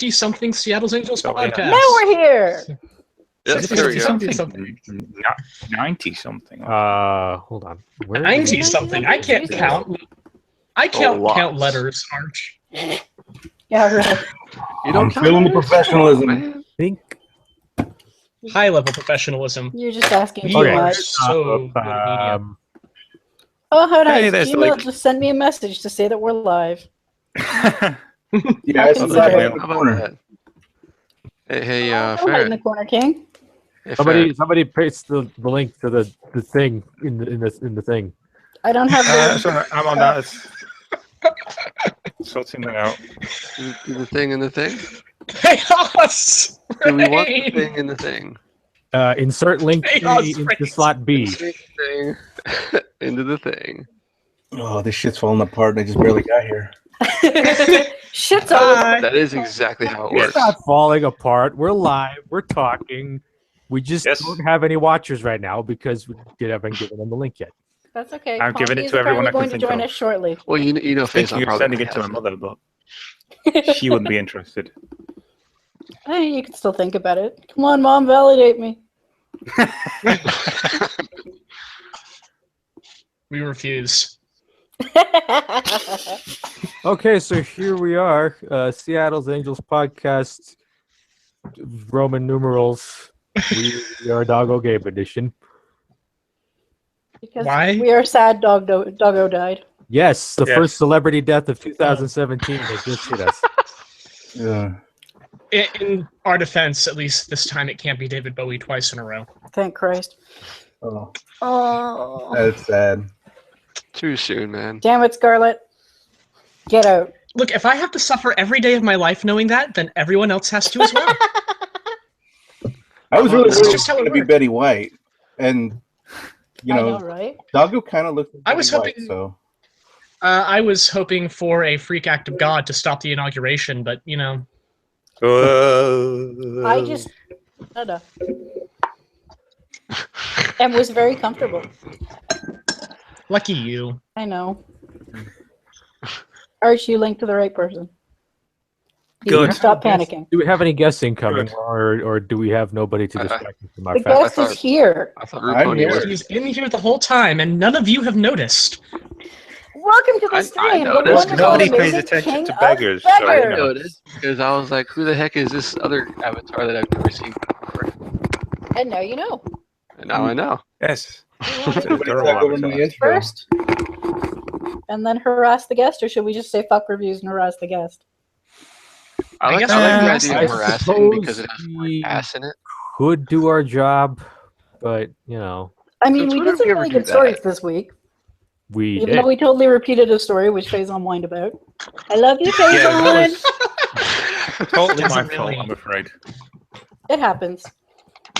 60-something Seattle's Angels Oh, yeah. podcast. Now we're here. Yes, there we go. 60-something. 90-something. Hold on. Where 90-something. I can't count. I can't count letters, Arch. Yeah, really. You don't I'm count feeling the letters? professionalism. Man. think High-level professionalism. You're just asking We too are much. so good at media. Oh, how nice. Hey, there's the Gmail link. just sent me a message to say that we're live. Yeah, I it's can inside see in it. the How about corner. that? Hey, Don't hide in Ferret. the corner, King. Hey, somebody paste the link to the thing in the thing. I don't have the. Sorry, I'm on that. Sorting that out. Do the thing in the thing? Chaos! Do we want the Reign! thing in the thing? Insert link Chaos into reigns. slot B. Thing into the thing. Oh, this shit's falling apart and I just barely got here. Shit's Bye. That is exactly how it It's works. not falling apart. We're live. We're talking. We just Yes. don't have any watchers right now because we haven't given them the link yet. That's okay. I'm giving Poppy it is to everyone apparently I can going to think join of. us shortly. Well, you know, I think Faison you're probably sending it to my has mother, but she wouldn't be interested. Hey, you can still think about it. Come on, Mom, validate me. We refuse. Okay, so here we are, Seattle's Angels podcast, Roman numerals. We are Doggo Gabe edition. Because Why? we are sad Doggo died. Yes, the Yes. first celebrity death of 2017 has just hit us. Yeah. In our defense, at least this time it can't be David Bowie twice in a row. Thank Christ. Oh, Oh. that's sad. Too soon, man. Damn it, Scarlett. Get out. Look, if I have to suffer every day of my life knowing that, then everyone else has to as well. I was really This is worried it just was how it going to be works. Betty White. And, you I know, know, right? Doggo kind of looks like I was Betty White, hoping- so. I was hoping for a freak act of God to stop the inauguration, but, you know. I just shut up. And was very comfortable. Lucky you. I know. Arch, you linked to the right person. You Good. can stop panicking. Do we have any guests incoming, Good. or do we have nobody to distract us from our The fast? guest is here. I thought I'm Ruponi here. was. He's been here the whole time, and none of you have noticed. Welcome to the I stream. The noticed. wonderful, Nobody pays amazing attention king to of beggars, so, you I beggars. know. noticed because I was like, "Who the heck is this other avatar that I've never seen before?" And now you know. And now I know. Yes. Somebody Girl talk over avatar. my intro. First, and then harass the guest, or should we just say fuck reviews and harass the guest? I like guess the I idea of harassing suppose because it has more we- ass in it. Could do our job, but you know, I mean, Since we when did did some we ever really do good stories that? this week. we Even did. though we totally repeated a story, which Faison whined about. I love you, Yeah, that Faison! was totally my Doesn't fault, really- I'm afraid. It happens.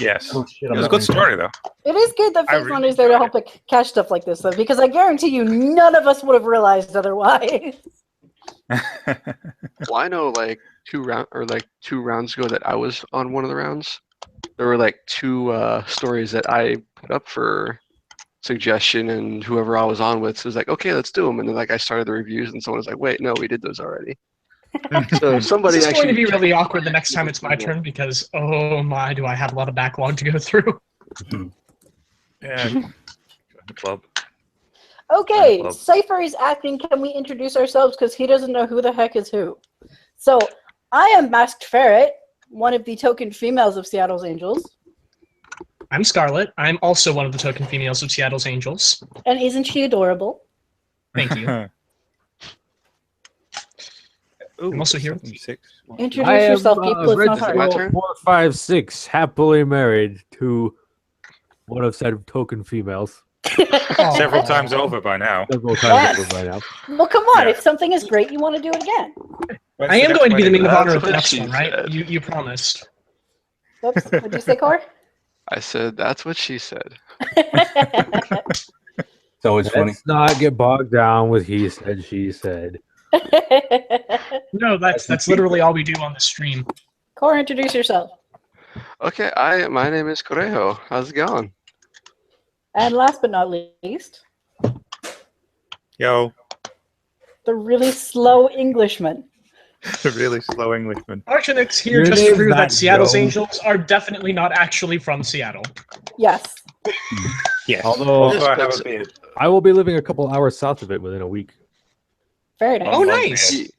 Yes. Oh, shit, It I'm was a not good ready. story, though. It is good that I Faison really is there to enjoyed help catch stuff like this, though, because I guarantee you none of us would have realized otherwise. Well, I know like two rounds ago that I was on one of the rounds. There were like two stories that I put up for suggestion, and whoever I was on with was like, "Okay, let's do them." And then like I started the reviews, and someone was like, "Wait, no, we did those already." So somebody This is going to actually be really awkward the next time it's my turn because, oh my, do I have a lot of backlog to go through. Yeah. Join the club. Okay, Club. Cypher is asking, can we introduce ourselves because he doesn't know who the heck is who. So, I am Masked Ferret, one of the token females of Seattle's Angels. I'm Scarlett. I'm also one of the token females of Seattle's Angels. And isn't she adorable? Thank you. Ooh, I'm also here. 6. Introduce yourself, people. It's not hard. My turn? 456, happily married to one of said token females. Several times over by now. Several Yes. times over by now. Well, come on. Yeah. If something is great, you want to do it again. I am going to be the main of That's honor of the what next she one, right? said. You promised. Whoops. What'd you say, Core? I said that's what she said. It's always funny. Let's not get bogged down with he said, she said. No, that's literally all we do on the stream. Core, introduce yourself. Okay, my name is Correjo. How's it going? And last but not least, Yo. the really slow Englishman. A really slow Englishman. Archinix here Your just to name's prove not that Seattle's Joe. Angels are definitely not actually from Seattle. Yes. Yes. Although- Also, I have a beard. I will be living a couple hours south of it within a week. Very nice. Oh, Long nice. beard.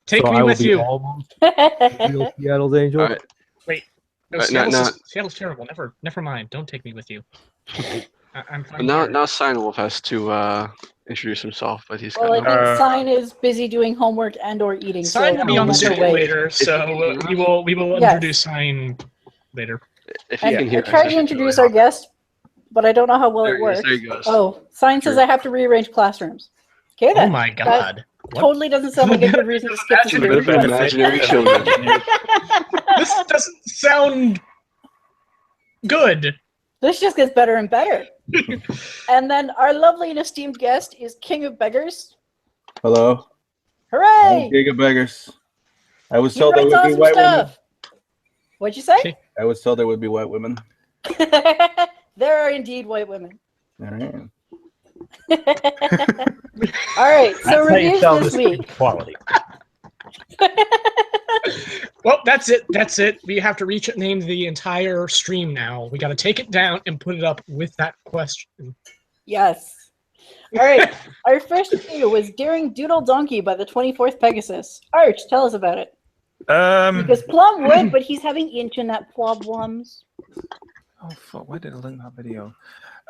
Take so me I will with be you. almost real Seattle's Angel. All right. No, Right, now- Seattle's terrible. Never mind. Don't take me with you. I'm fine. Now, here. now Wolf has to introduce himself, but he's Well, I got think Sign is busy doing homework and or eating. Sign so will be on the I'll let her screen wait. later, so we will Yes. introduce Sign later. if you And can I hear tried us, to introduce our guest, but I don't know how well There it he is, works. there he goes. Oh, Sign says Sure. I have to rearrange classrooms. Okay Oh then. my god. What? Totally doesn't sound like a good reason to skip this Actually, period the of benefit time. Imaginary of children. imaginary- This doesn't sound good. This just gets better and better. And then our lovely and esteemed guest is King of Beggars. Hello. Hooray! Giga beggars. I was He told there writes would be awesome white women. stuff. What'd you say? I was told there would be white women. There are indeed white women. All right. All right, so That's how you reviews sell this this week. quality. Well, that's it. That's it. We have to name the entire stream now. We got to take it down and put it up with that question. Yes. All right, our first review was Daring Doodle Donkey by the 24th Pegasus. Arch, tell us about it. Because Plum would, but he's having internet problems. Oh fuck! Where did I link that video?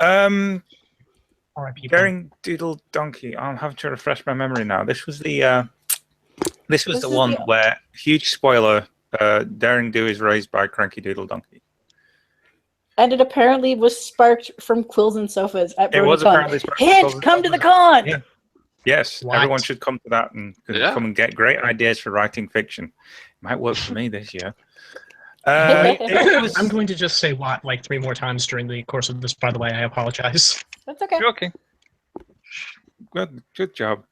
R.I.P. Daring Doodle Donkey. I'm having to refresh my memory now. This was the one where, huge spoiler, Daring Do is raised by Cranky Doodle Donkey. And it apparently was sparked from Quills and Sofas at It was BronyCon. apparently sparked from Hint, Quills and come to the Sofas. con! Yeah. Yes, What? everyone should come to that and Yeah. come and get great ideas for writing fiction. Might work for me this year. I'm going to just say what like 3 more times during the course of this. By the way, I apologize. That's okay. You're okay. Good job.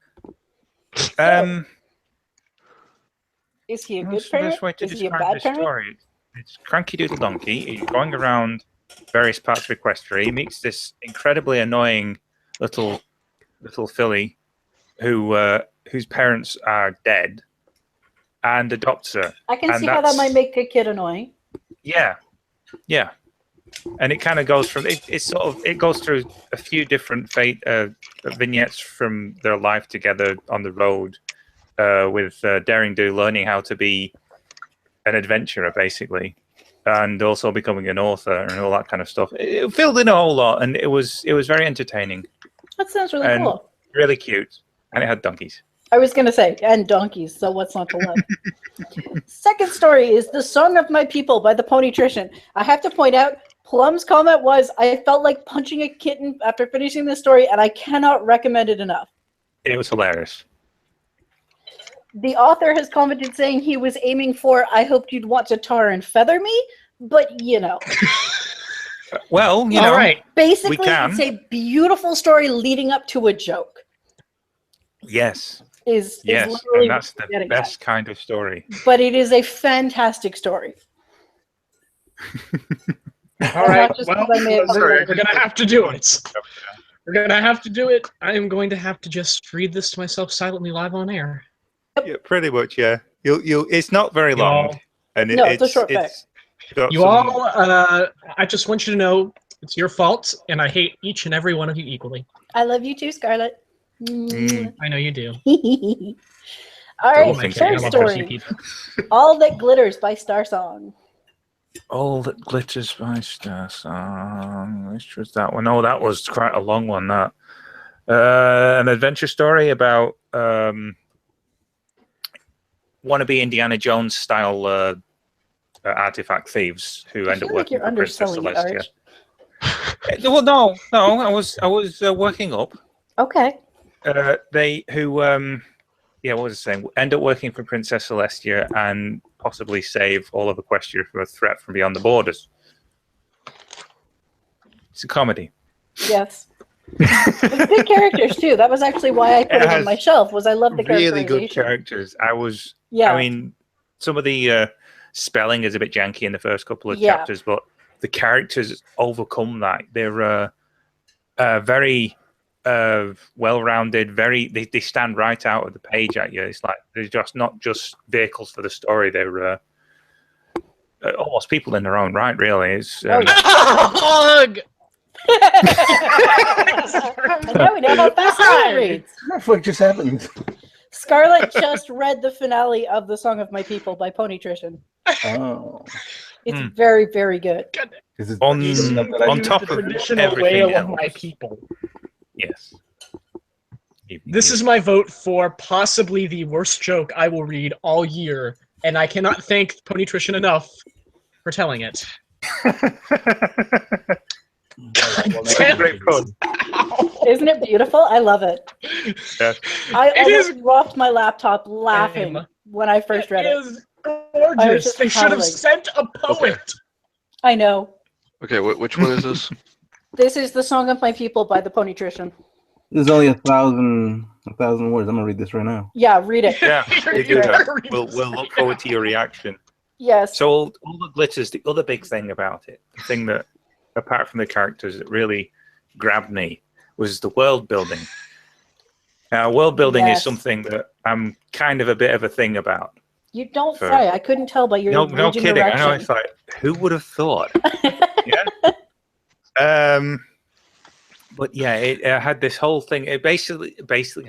Is he a good What's the parent? best way to Is he a describe bad this parent? story? It's Cranky Doodle Donkey. He's going around various parts of Equestria. He meets this incredibly annoying little filly whose parents are dead, and adopts her. I can And see how that that's- might make a kid annoying. Yeah. And it kind of goes from it goes through a few different vignettes from their life together on the road, with Daring Do learning how to be an adventurer basically, and also becoming an author and all that kind of stuff. It filled in a whole lot, and it was very entertaining, That sounds really And- cool. really cute, and it had donkeys. I was going to say, and donkeys, so what's not to love? Second story is The Song of My People by the Ponytrician. I have to point out, Plum's comment was, I felt like punching a kitten after finishing this story, and I cannot recommend it enough. It was hilarious. The author has commented saying he was aiming for, I hoped you'd want to tar and feather me, but you know. Well, you know, All right. Basically, can. it's a beautiful story leading up to a joke. yes, Is yes, literally and that's what the I'm getting best kind of story. at. But it is a fantastic story. All right. Not just Well, because I may have we're heard it. gonna have to do it. We're gonna have to do it. I am going to have to just read this to myself silently live on air. Yeah, pretty much. Yeah, you'll. It's not very You long, all- and No, it's a short got You some- all, I just want you to know it's your fault, and I hate each and every one of you equally. I love you too, Scarlett. I know you do. All Don't right, think so. third I love story. people. All That Glitters by Star Song. All That Glitters by Star Song. Which was that one? Oh, that was quite a long one. That an adventure story about wannabe Indiana Jones style artifact thieves who I end feel up like working you're for Princess underselling it, Celestia. Arch. Well, no, I was working up. Okay. They who what was I saying? End up working for Princess Celestia and possibly save all of Equestria from a threat from beyond the borders. It's a comedy. Yes. With good characters too. That was actually why I put It it on has my shelf. Was I love the Really good characterization. characters. Yeah. I mean, some of the spelling is a bit janky in the first couple of Yeah. chapters, but the characters overcome that. They're very well-rounded. They stand right out of the page at you. It's like they're just not just vehicles for the story. They're almost people in their own right. Really, it's Hug! And now we know how fast Scarlet reads. What the fuck just happened? Scarlett just read the finale of The Song of My People by Ponytrition. Oh. It's very, very good. Is it on top The of traditional everything wail of else. my people. Yes. This is my vote for possibly the worst joke I will read all year, and I cannot thank Ponytrition enough for telling it. Great fun. Isn't it beautiful? I love it. Yeah. I It almost is- dropped my laptop laughing when I first read it. It is gorgeous. just They should have howling. sent a poet. I know. Okay, which one is this? This is The Song of My People by the Ponytrition. There's only 1,000 words. I'm gonna read this right now. Yeah, read it. Yeah, you do You're that. very We'll look forward to your reaction. Yes. So all the glitters, the other big thing about it, the thing that, apart from the characters, that really grabbed me was the world building. Now, world building is Yes. something that I'm kind of a bit of a thing about. You don't For- say. I couldn't tell by your No raging kidding. I know erection. it's like, who would have thought? Yeah. But yeah, it had this whole thing. It basically,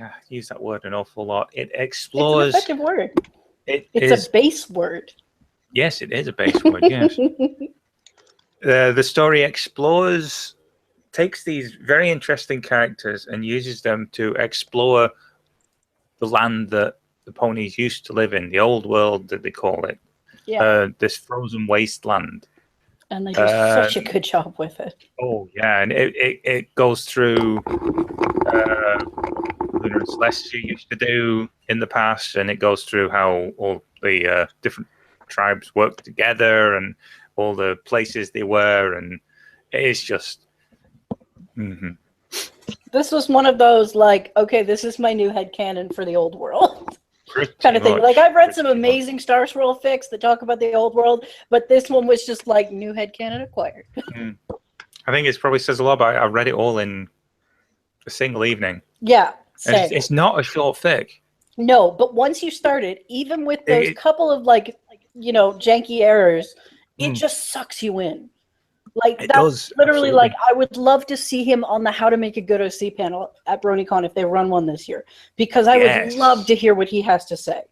I use that word an awful lot. It It's an explores. effective word. It It's is. a base word. Yes, it is a base word. Yes. The story explores, takes these very interesting characters and uses them to explore the land that the ponies used to live in, the old world that they call it. Yeah. This frozen wasteland. And they do such a good job with it. Oh yeah, and it goes through Lunar and Celestia used to do in the past, and it goes through how all the different tribes worked together and all the places they were, and it's just This was one of those, like, okay, this is my new headcanon for the old world kind of thing. much, Like, I've read some pretty much. amazing Star Swirl fics that talk about the old world, but this one was just like new headcanon acquired. I think it probably says a lot about it. I read it all in a single evening. Yeah, And same. it's not a short fic. No, but once you start it, even with those couple of like janky errors, it just sucks you in. Like It that's does, literally absolutely. like I would love to see him on the How to Make a Good OC panel at BronyCon if they run one this year, because I Yes. would love to hear what he has to say.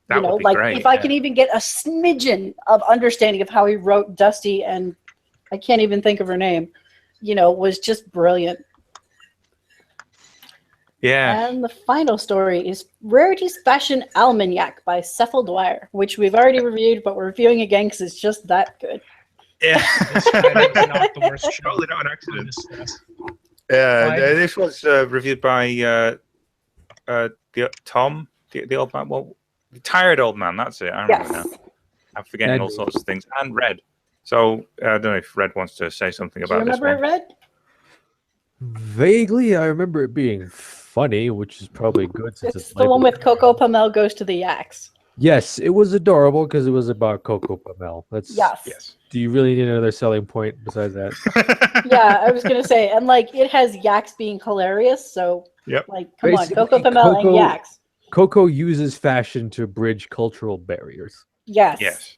That would be like great, if I yeah. can even get a smidgen of understanding of how he wrote Dusty, and I can't even think of her name, was just brilliant. Yeah. And the final story is Rarity's Fashion Almanac by Cephal Dwyer, which we've already reviewed, but we're reviewing again because it's just that good. Yeah. This is not the worst show. Probably not an accident. This is- Yeah, Why? this was reviewed by Tom, the old man. Well, the tired old man. That's it. I remember Yes. now. I'm forgetting all sorts of things. And Red. So I don't know if Red wants to say something Do you about this remember it, one. Red? Vaguely, I remember it being funny, which is probably good since It's the one with Coco Pamel Goes to the Yaks. Yes, it was adorable because it was about Coco Pamel. That's Yes. Yes. Do you really need another selling point besides that? Yeah, I was gonna say, and like it has yaks being hilarious. So, Yep. like, come on, Basically, Coco Pamel and Coco- yaks. Coco uses fashion to bridge cultural barriers. Yes. Yes.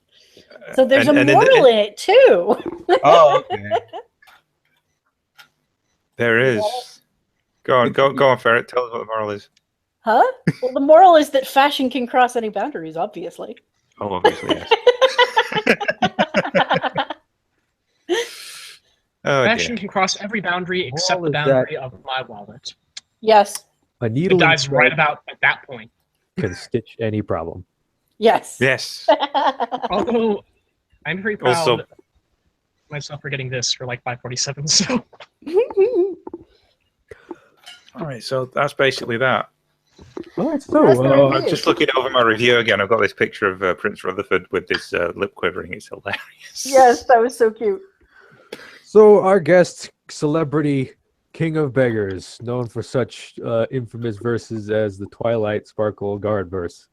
So there's And- a and in moral in it too. Oh, okay. There is. Go on, Ferret. Tell us what the moral is. Huh? Well, the moral is that fashion can cross any boundaries, obviously. Oh, obviously, yes. Oh, Fashion dear. can cross every boundary except Moral the is that- boundary of my wallet. Yes. A It needle in dives right thread about at that point. can stitch any problem. Yes. Yes. Although I'm very proud Also- of myself for getting this for like 547. So All right, so that's basically that. All right, That's the so review. I'm just looking over my review again. I've got this picture of Prince Rutherford with this lip quivering. It's hilarious. Yes, that was so cute. so our guest, celebrity king of beggars, known for such infamous verses as the Twilight Sparkle Guard verse.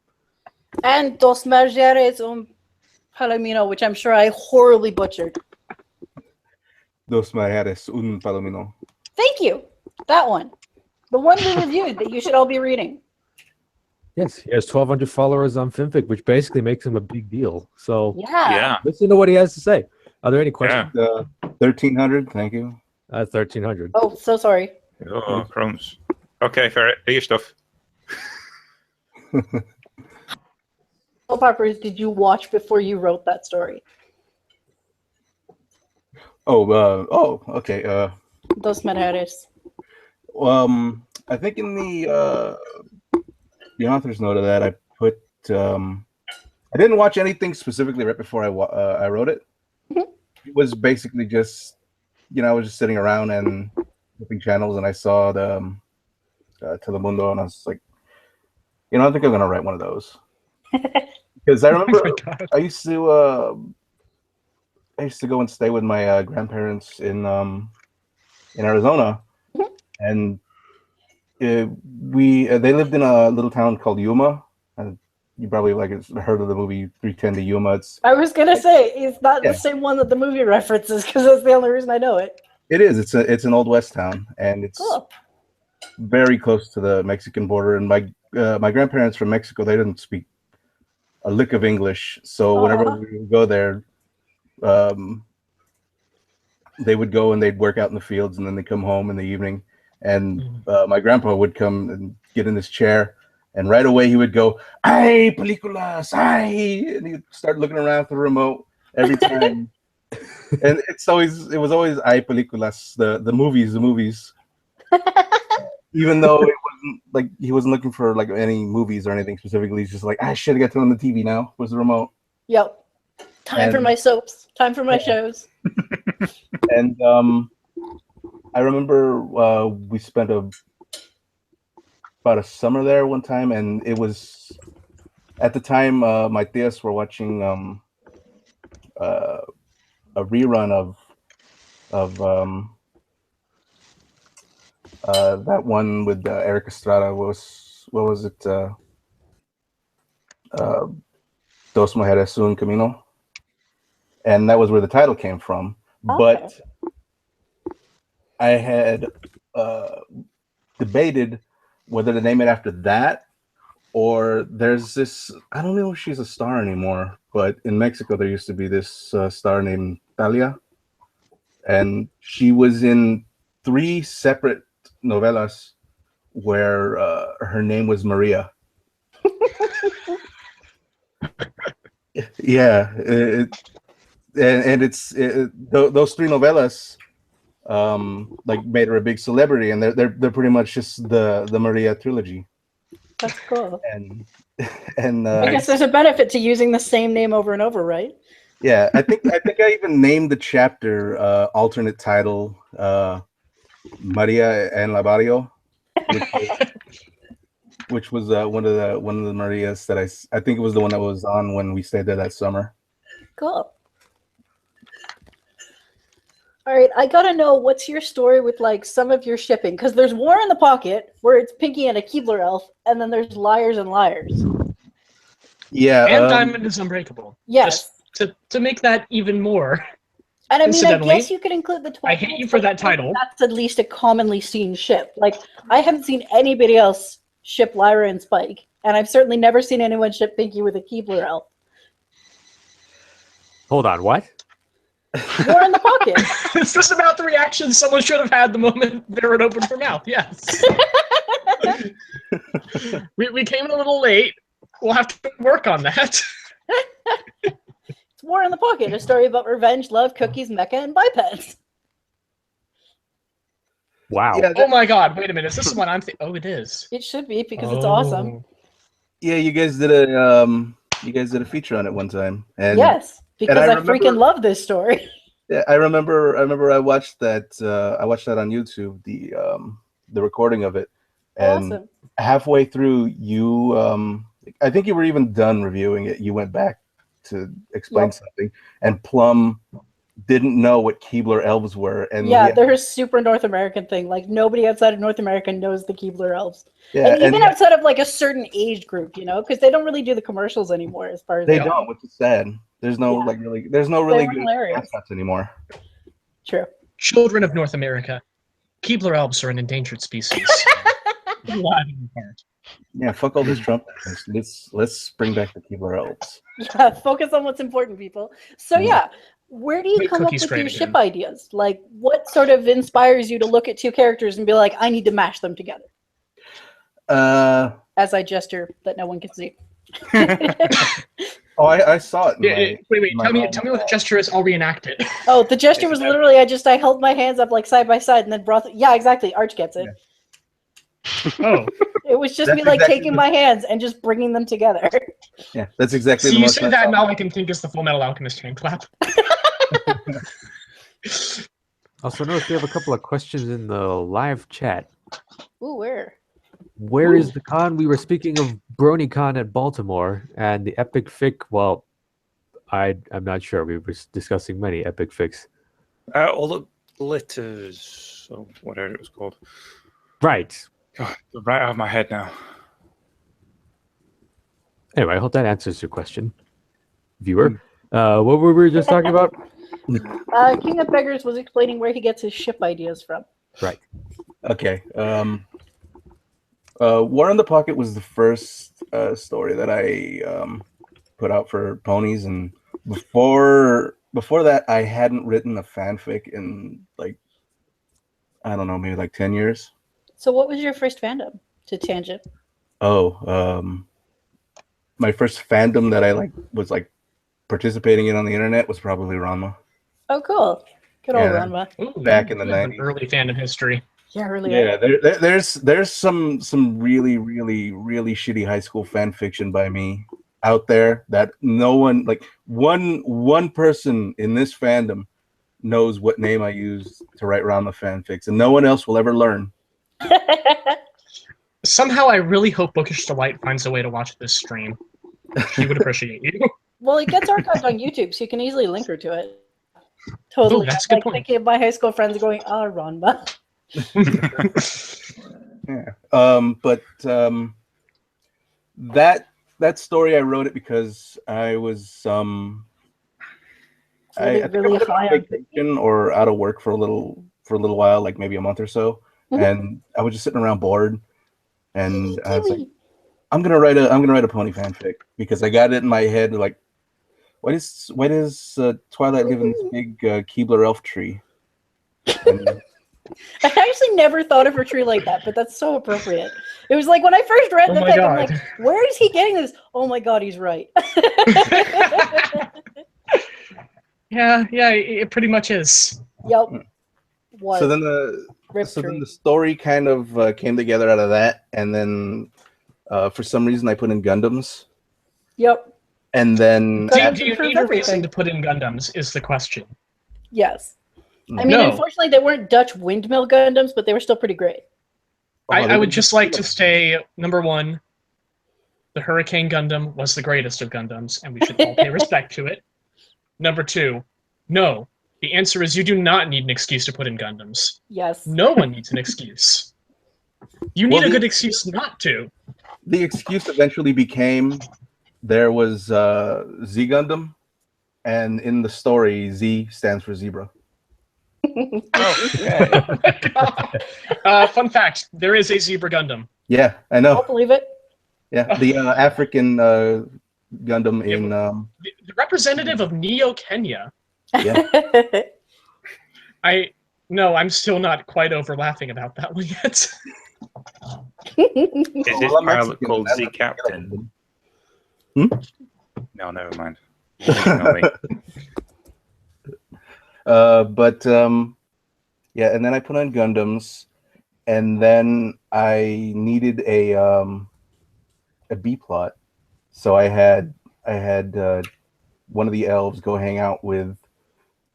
And Dos Margeres Palomino, which I'm sure I horribly butchered. Dos Mareres, un palomino. Thank you. That one. The one we reviewed that you should all be reading. Yes, he has 1,200 followers on FinFic, which basically makes him a big deal. So Yeah. listen to what he has to say. Are there any questions? 1,300. Thank you. 1,300. Oh, so sorry. Oh, crumbs. Okay, Ferret, do your stuff. Soap operas did you watch before you wrote that story? Okay. Dos Mujeres. I think in the author's note of that, I put. I didn't watch anything specifically right before I wrote it. Mhm. It was basically just, I was just sitting around and flipping channels, and I saw the Telemundo, and I was like, I think I'm gonna write one of those. Because I remember Oh my God. I used to go and stay with my grandparents in Arizona, Mhm. and they lived in a little town called Yuma, and you probably heard of the movie 310 to Yuma. I was gonna say it's not Yeah. the same one that the movie references because that's the only reason I know it. It is. It's an old west town, and it's Cool. very close to the Mexican border. And my grandparents from Mexico, they didn't speak a lick of English, so whenever Aw. we would go there, they would go and they'd work out in the fields, and then they come home in the evening, and my grandpa would come and get in his chair, and right away he would go, "Ay, películas, ay," and he'd start looking around for the remote every time. And it was always "ay, películas," the movies. Even though it wasn't like he wasn't looking for like any movies or anything specifically, he's just like, "I should have got to on the TV now." Was the remote. Yep. Time for my soaps. Time for my shows. And I remember we spent about a summer there one time, and it was at the time my tias were watching a rerun of that one with Eric Estrada. What was it? Dos Mujeres Un Camino, and that was where the title came from. Okay. But I had debated whether to name it after that, or there's this, I don't know if she's a star anymore, but in Mexico there used to be this star named Talia, and she was in 3 separate novelas where her name was Maria. Yeah, those 3 novelas like made her a big celebrity, and they're pretty much just the Maria trilogy. That's cool. And I guess there's a benefit to using the same name over and over, right? yeah, I think I even named the chapter alternate title Maria en la Barrio, which was one of the Marias that I think it was the one that was on when we stayed there that summer. Cool. All right, I gotta know what's your story with like some of your shipping, because there's War in the Pocket where it's Pinky and a Keebler elf, and then there's Liars and Liars. Yeah, And Diamond is Unbreakable. Yes. Just to make that even more. And I mean, I Incidentally, guess you could include the 12. I hate you for that title. That's at least a commonly seen ship. Like, I haven't seen anybody else ship Lyra and Spike, and I've certainly never seen anyone ship Pinky with a Keebler elf. Hold on, what? War in the Pocket. Is this about the reaction someone should have had the moment they were open for mouth? Yes. we came in a little late. We'll have to work on that. It's War in the Pocket, a story about revenge, love, cookies, mecha, and bipeds. Wow. Yeah, Oh my God! Wait a minute. Is this the one I'm thinking? Oh, it is. It should be, because it's awesome. yeah, you guys did a feature on it one time, and Yes, because I remember- freaking love this story. yeah, I remember I watched that on YouTube, the recording of it, and Awesome. halfway through you I think you were even done reviewing it, you went back to explain Yep. something, and Plum didn't know what Keebler elves were, and Yeah, they're a super North American thing. Like, nobody outside of North America knows the Keebler elves. yeah, And even and outside of like a certain age group, you know, because they don't really do the commercials anymore as far as they I know. don't, which is sad. There's no Yeah. really They were good hilarious. mascots anymore. True. Children of North America. Keebler elves are an endangered species. Lagging part. Yeah, fuck all this Trump. Let's bring back the Keebler elves. Yeah, focus on what's important, people. So yeah, where do you Make come up cookies with great your again. ship ideas? Like, what sort of inspires you to look at two characters and be like, I need to mash them together? As I gesture that no one can see. Oh, I saw it. Wait. Tell me what the gesture is. I'll reenact it. Oh, the gesture was literally I held my hands up like side by side and then brought. Yeah, exactly. Arch gets it. Yeah. Oh, It was just That's me like exactly taking my hands and just bringing them together. Yeah, that's exactly. so the you motion say I that, saw. and all I can think is the Full Metal Alchemist hand clap. Also, notice we have a couple of questions in the live chat. Ooh, where? Where is the con? We were speaking of BronyCon at Baltimore and the Epic Fic. Well, I'm not sure. We were discussing many Epic Fics. All the glitters, or whatever it was called. Right. God, right out of my head now. Anyway, I hope that answers your question, viewer. What were we just talking about? King of Beggars was explaining where he gets his ship ideas from. Right. Okay. War in the Pocket was the first story that I put out for ponies, and before that, I hadn't written a fanfic in like, I don't know, maybe like 10 years. So, what was your first fandom? To tangent. Oh, my first fandom that I was participating in on the internet was probably Ranma. Oh, cool. Good old Yeah. Ranma. Ooh, Back in the you have an 90s. early fandom history. Yeah, really. Yeah, there's some really really shitty high school fan fiction by me out there that no one, like one person in this fandom knows what name I use to write Ranma fanfics, and no one else will ever learn. Somehow, I really hope Bookish Delight finds a way to watch this stream. He would appreciate you. Well, it gets archived on YouTube, so you can easily link her to it. Totally. Ooh, that's a good like point. thinking of my high school friends going, "Ah, Ranma." Yeah. That story, I wrote it because I was I think I really was high on on vacation or out of work for a little while, like maybe a month or so, and I was just sitting around bored, and I was like, I'm gonna write a pony fanfic because I got it in my head like, why does Twilight live in this big Keebler elf tree? And, I actually never thought of her tree like that, but that's so appropriate. It was like when I first read Oh the my fic, I'm God. like, where is he getting this? Oh my God, he's right. Yeah, it pretty much is. Yep. Was. so then Rip so then tree. the story kind of came together out of that, and then for some reason I put in Gundams, Yep. and then Gundams Do you improve need a reason everything. to put in Gundams is the question. Yes. I mean, No. unfortunately, they weren't Dutch windmill Gundams, but they were still pretty great. I would just like to say, number one, the Hurricane Gundam was the greatest of Gundams, and we should all pay respect to it. Number two, no. The answer is you do not need an excuse to put in Gundams. Yes. No one needs an excuse. You need Well, a good excuse not to. the excuse eventually became there was Z Gundam, and in the story Z stands for zebra. Fun fact, there is a Zebra Gundam. Yeah, I I'll know. believe it. Yeah, the African Gundam in The representative of Neo Kenya. yeah. I'm still not quite over laughing about that one yet. Is this Well, I'm pilot Mexican, called that's Z what- Captain? No, never mind. Yeah, and then I put on Gundams, and then I needed a B plot, so I had one of the elves go hang out with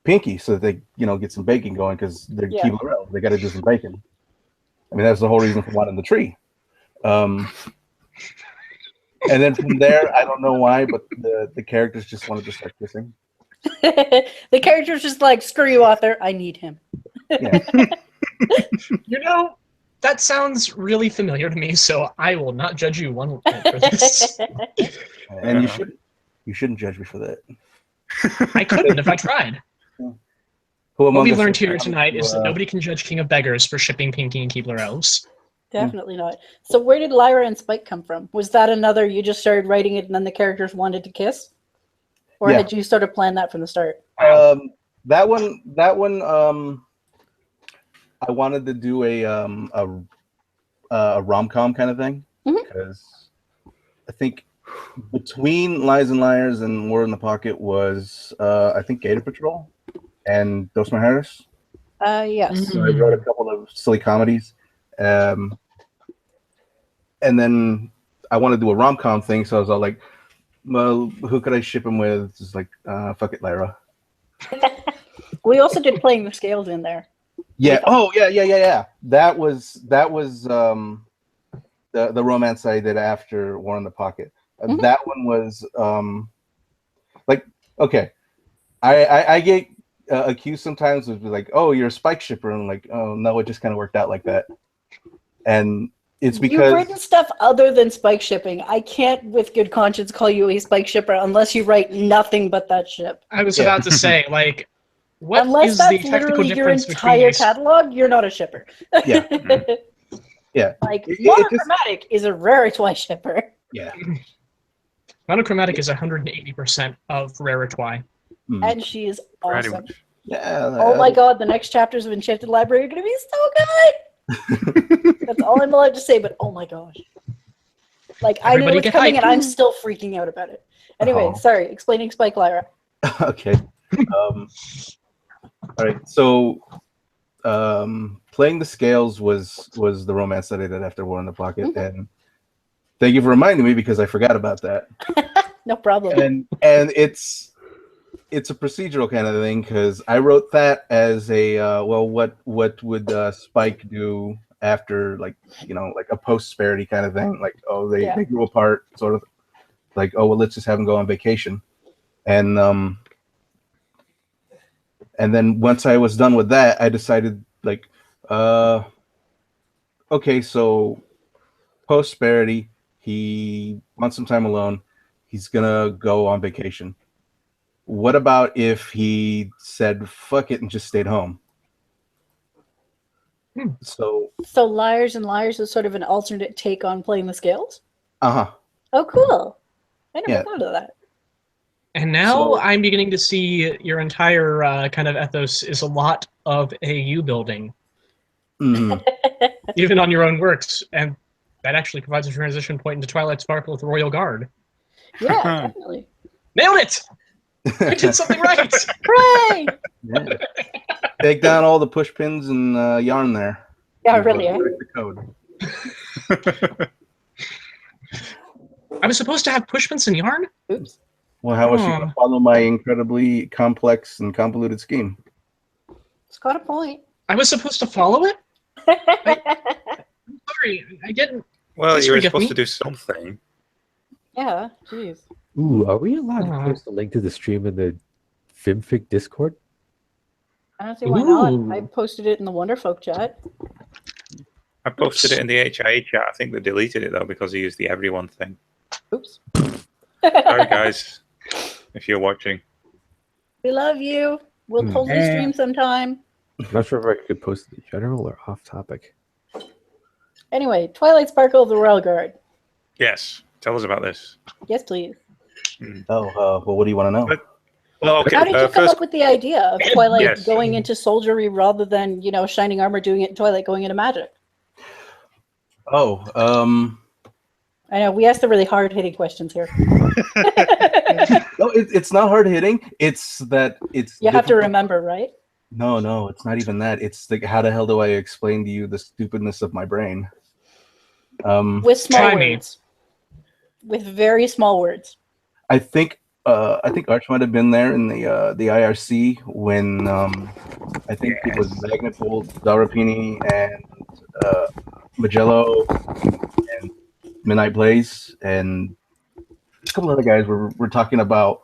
Pinky so that they get some bacon going because they're Yeah. Keebler elves. They got to do some bacon. I mean, that's the whole reason for wanting the tree. And then from there, I don't know why, but the characters just wanted to start kissing. The character's just like, screw you, author. I need him. Yeah. That sounds really familiar to me, so I will not judge you one bit for this. And you shouldn't judge me for that. I couldn't if I tried. Who What among we us learned is here trying tonight to, is that nobody can judge King of Beggars for shipping Pinky and Keebler elves. Definitely not. So where did Lyra and Spike come from? Was that another, you just started writing it and then the characters wanted to kiss? Or Yeah. had you sort of planned that from the start? That one, I wanted to do a rom-com kind of thing, because I think between Lies and Liars and War in the Pocket was I think Gator Patrol and Dos Mujeres. Yes. So I wrote a couple of silly comedies, and then I wanted to do a rom-com thing, so I was all like, well, who could I ship him with? Just like, fuck it, Lyra. We also did Playing the Scales in there. Yeah. Oh, yeah. That was the romance I did after War in the Pocket. That one was like, okay, I get accused sometimes of like, oh, you're a Spike shipper, and I'm like, oh no, it just kind of worked out like that. And it's because you've written stuff other than Spike shipping. I can't, with good conscience, call you a Spike shipper unless you write nothing but that ship. I was about to say, like, what Unless is that's the technical literally your difference entire between catalog, you're not a shipper. Yeah. Yeah. Like, It just- monochromatic is a Raritwi shipper. Yeah. Monochromatic is 180% of Raritwi. And she is Pretty awesome. much. Yeah. Oh my god, the next chapters of Enchanted Library are going to be so good! That's all I'm allowed to say, but oh my gosh. Like, I Everybody knew it's get coming hyped. and I'm still freaking out about it. Anyway, sorry, explaining Spike Lyra. Okay. All right. So, Playing the Scales was the romance that I did after War in the Pocket, and thank you for reminding me because I forgot about that. No problem. And it's a procedural kind of thing because I wrote that as a well, what would Spike do after, like, you know, like a post-Sparity kind of thing, like, oh, they grew apart, sort of like, oh well, let's just have them go on vacation, and then once I was done with that, I decided, like, okay, so post-Sparity, he wants some time alone, he's gonna go on vacation. What about if he said fuck it and just stayed home? So Liars and Liars is sort of an alternate take on Playing the Scales? uh-huh. Oh, cool. I never Yeah. thought of that. And now So- I'm beginning to see your entire kind of ethos is a lot of AU building, Mhm. even on your own works. And that actually provides a transition point into Twilight Sparkle with the Royal Guard. Yeah, definitely. Nailed it! I did something right! Hooray! Yeah. Take down all the push pins and yarn there. Yeah, really. Eh? Break the code. I was supposed to have pushpins and yarn? Oops. Well, how was she going to follow my incredibly complex and convoluted scheme? It's got a point. I was supposed to follow it? Sorry, I didn't. Well, Please you were forgive supposed me. to do something. Yeah, jeez. Ooh, are we allowed to Aw. post a link to the stream in the FimFic Discord? I don't see why not. Ooh. I posted it in the Wonderfolk chat. I posted it in the HIA chat. I think they deleted it though because he used the everyone thing. Oops. Sorry, guys, if you're watching. We love you. We'll totally stream sometime. I'm not sure if I could post it in general or off topic. Anyway, Twilight Sparkle of the Royal Guard. Yes, tell us about this. Yes, please. Oh, well, what do you want to know? Well, okay. How did you come First, up with the idea of Twilight Yes. going into soldiery rather than, you know, Shining Armor doing it, Twilight going into magic? Oh, I know, we asked the really hard-hitting questions here. no, it's not hard hitting. It's that it's. You have to difficult. remember, right? No, it's not even that. It's like, how the hell do I explain to you the stupidness of my brain? With small Try me. words. With very small words. I think Arch might have been there in the IRC when I think it was Magnetold, Darapini, and Magello, and Midnight Blaze, and a couple other guys were talking about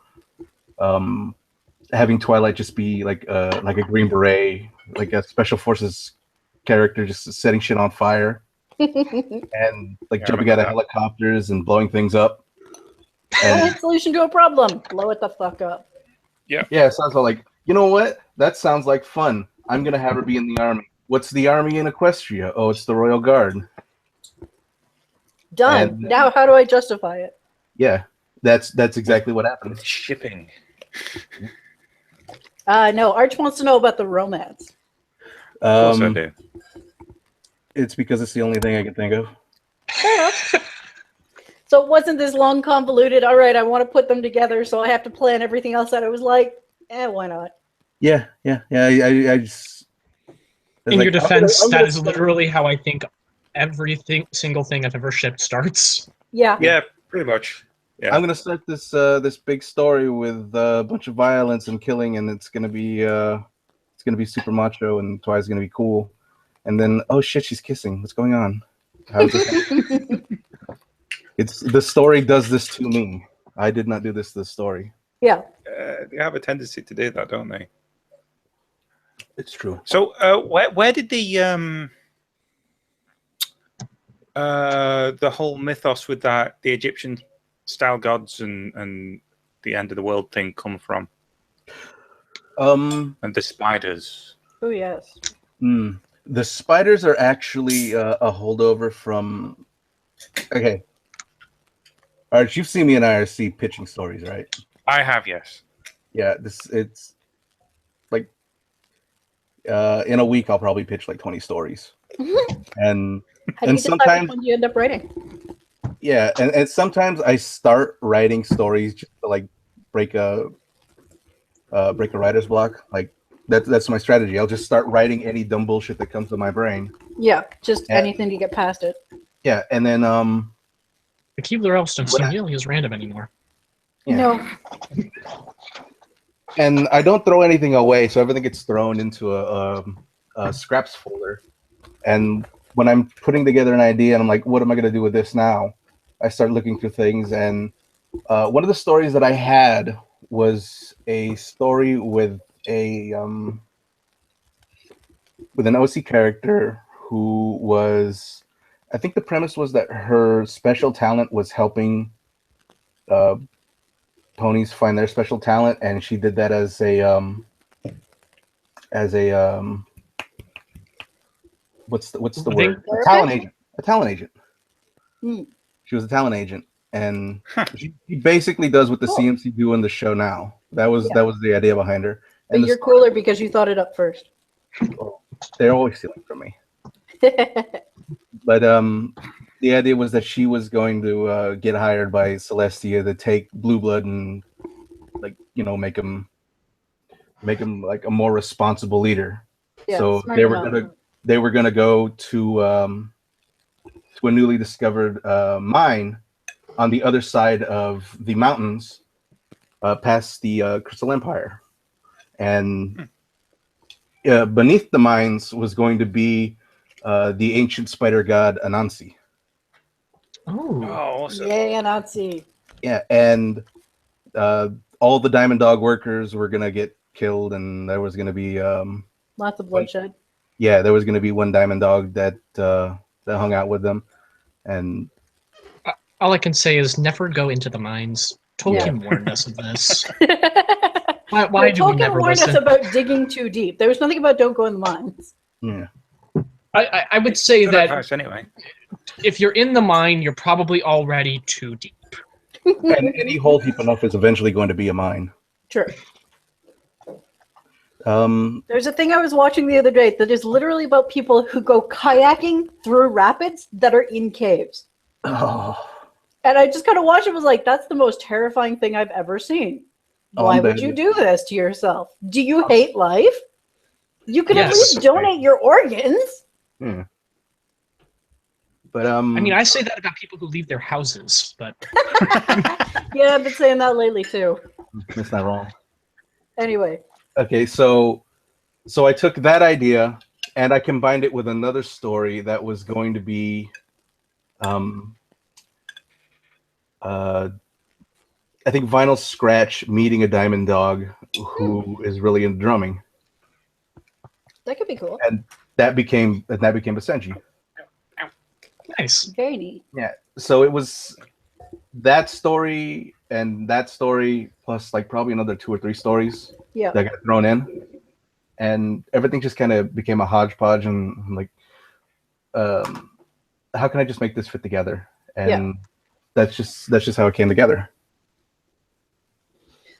having Twilight just be like a Green Beret, like a Special Forces character, just setting shit on fire and like Yeah, I jumping out of remember that. helicopters and blowing things up. Only And solution to a problem. Blow it the fuck up. yeah, it sounds all like, you know what? That sounds like fun. I'm gonna have her be in the army. What's the army in Equestria? Oh, it's the Royal Guard. Done. And- Now, how do I justify it? Yeah, that's exactly what happened. Shipping. No, Arch wants to know about the romance. Of course I do. It's because it's the only thing I can think of. Fair enough. So it wasn't this long, convoluted, all right, I want to put them together, so I have to plan everything else out. It was like, why not? Yeah. I just. In your defense, I'm that gonna is start- literally how I think single thing I've ever shipped starts. Yeah. Yeah, pretty much. Yeah. I'm gonna start this this big story with a bunch of violence and killing, and it's gonna be super macho, and Twi's gonna be cool, and then oh shit, she's kissing. What's going on? How's this? It's the story does this to me. I did not do this to the story. Yeah. They have a tendency to do that, don't they? It's true. So, where did the whole mythos with the Egyptian style gods and the end of the world thing come from? And the spiders. Oh, yes. The spiders are actually a holdover from. Okay. All right, you've seen me in IRC pitching stories, right? I have, yes. Yeah, it's like in a week I'll probably pitch like 20 stories, and How do you decide sometimes which one you end up writing? yeah, and sometimes I start writing stories just to like break a writer's block. Like that's my strategy. I'll just start writing any dumb bullshit that comes to my brain. Yeah, just Yeah. anything to get past it. Yeah, and then The Keebler-Elston seem nearly as random anymore. Yeah. No. and I don't throw anything away, so everything gets thrown into a scraps folder. And when I'm putting together an idea, and I'm like, what am I going to do with this now? I start looking through things, and one of the stories that I had was a story with an OC character who was, I think the premise was that her special talent was helping ponies find their special talent, and she did that as a what's the word? A talent agent. A talent agent. She was a talent agent, and she basically does what the CMC do in the show now. That was the idea behind her. But And you're cooler because you thought it up first. they're always stealing from me. But the idea was that she was going to get hired by Celestia to take Blue Blood and make him like a more responsible leader. Yeah, So smart they were enough. gonna go to a newly discovered mine on the other side of the mountains, past the Crystal Empire, and beneath the mines was going to be the ancient spider god Anansi. Oh, awesome. Yeah, Nazi. Yeah, and all the Diamond Dog workers were gonna get killed, and there was gonna be Lots of bloodshed. yeah, there was gonna be one Diamond Dog that hung out with them, and all I can say is never go into the mines. Tolkien warned us of this. Why do we Tolkien never warned us listen? about digging too deep. There was nothing about don't go in the mines. yeah, I would say Good that advice anyway. if you're in the mine, you're probably already too deep. and any hole deep enough is eventually going to be a mine. True. Um, There's a thing I was watching the other day that is literally about people who go kayaking through rapids that are in caves. oh, And I just kind of watched it, was like, that's the most terrifying thing I've ever seen. Oh, Why I'm would dead. you do this to yourself? Do you hate life? You could at Yes. least donate your organs. yeah. But I mean, I say that about people who leave their houses, but Yeah, I've been saying that lately too. that's not wrong. Anyway, Okay, so I took that idea and I combined it with another story that was going to be, I think Vinyl Scratch meeting a Diamond Dog who is really into drumming, that could be cool. and that became a Senji. nice. Very neat. Yeah, so it was that story and that story plus like probably another 2 or 3 stories Yeah. that got thrown in, and everything just kind of became a hodgepodge. And I'm like, how can I just make this fit together? and that's just how it came together.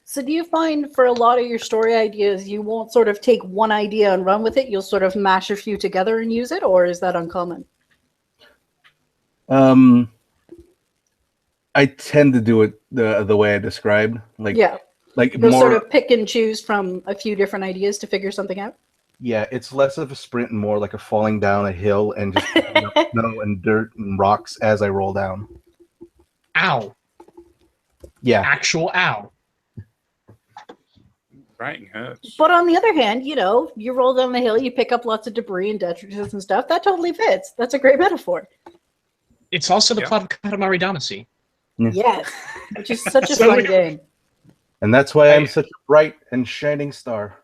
So do you find for a lot of your story ideas, you won't sort of take one idea and run with it? You'll sort of mash a few together and use it, or is that uncommon? I tend to do it the way I described. Like you'll more sort of pick and choose from a few different ideas to figure something out. Yeah, it's less of a sprint and more like a falling down a hill and just picking up snow and dirt and rocks as I roll down. Ow. Yeah. Actual ow. Writing hurts. But on the other hand, you know, you roll down the hill, you pick up lots of debris and detritus and stuff. That totally fits. That's a great metaphor. It's also the plot of Katamari Damacy. Yes, which is such a fun game. And that's why I'm such a bright and shining star.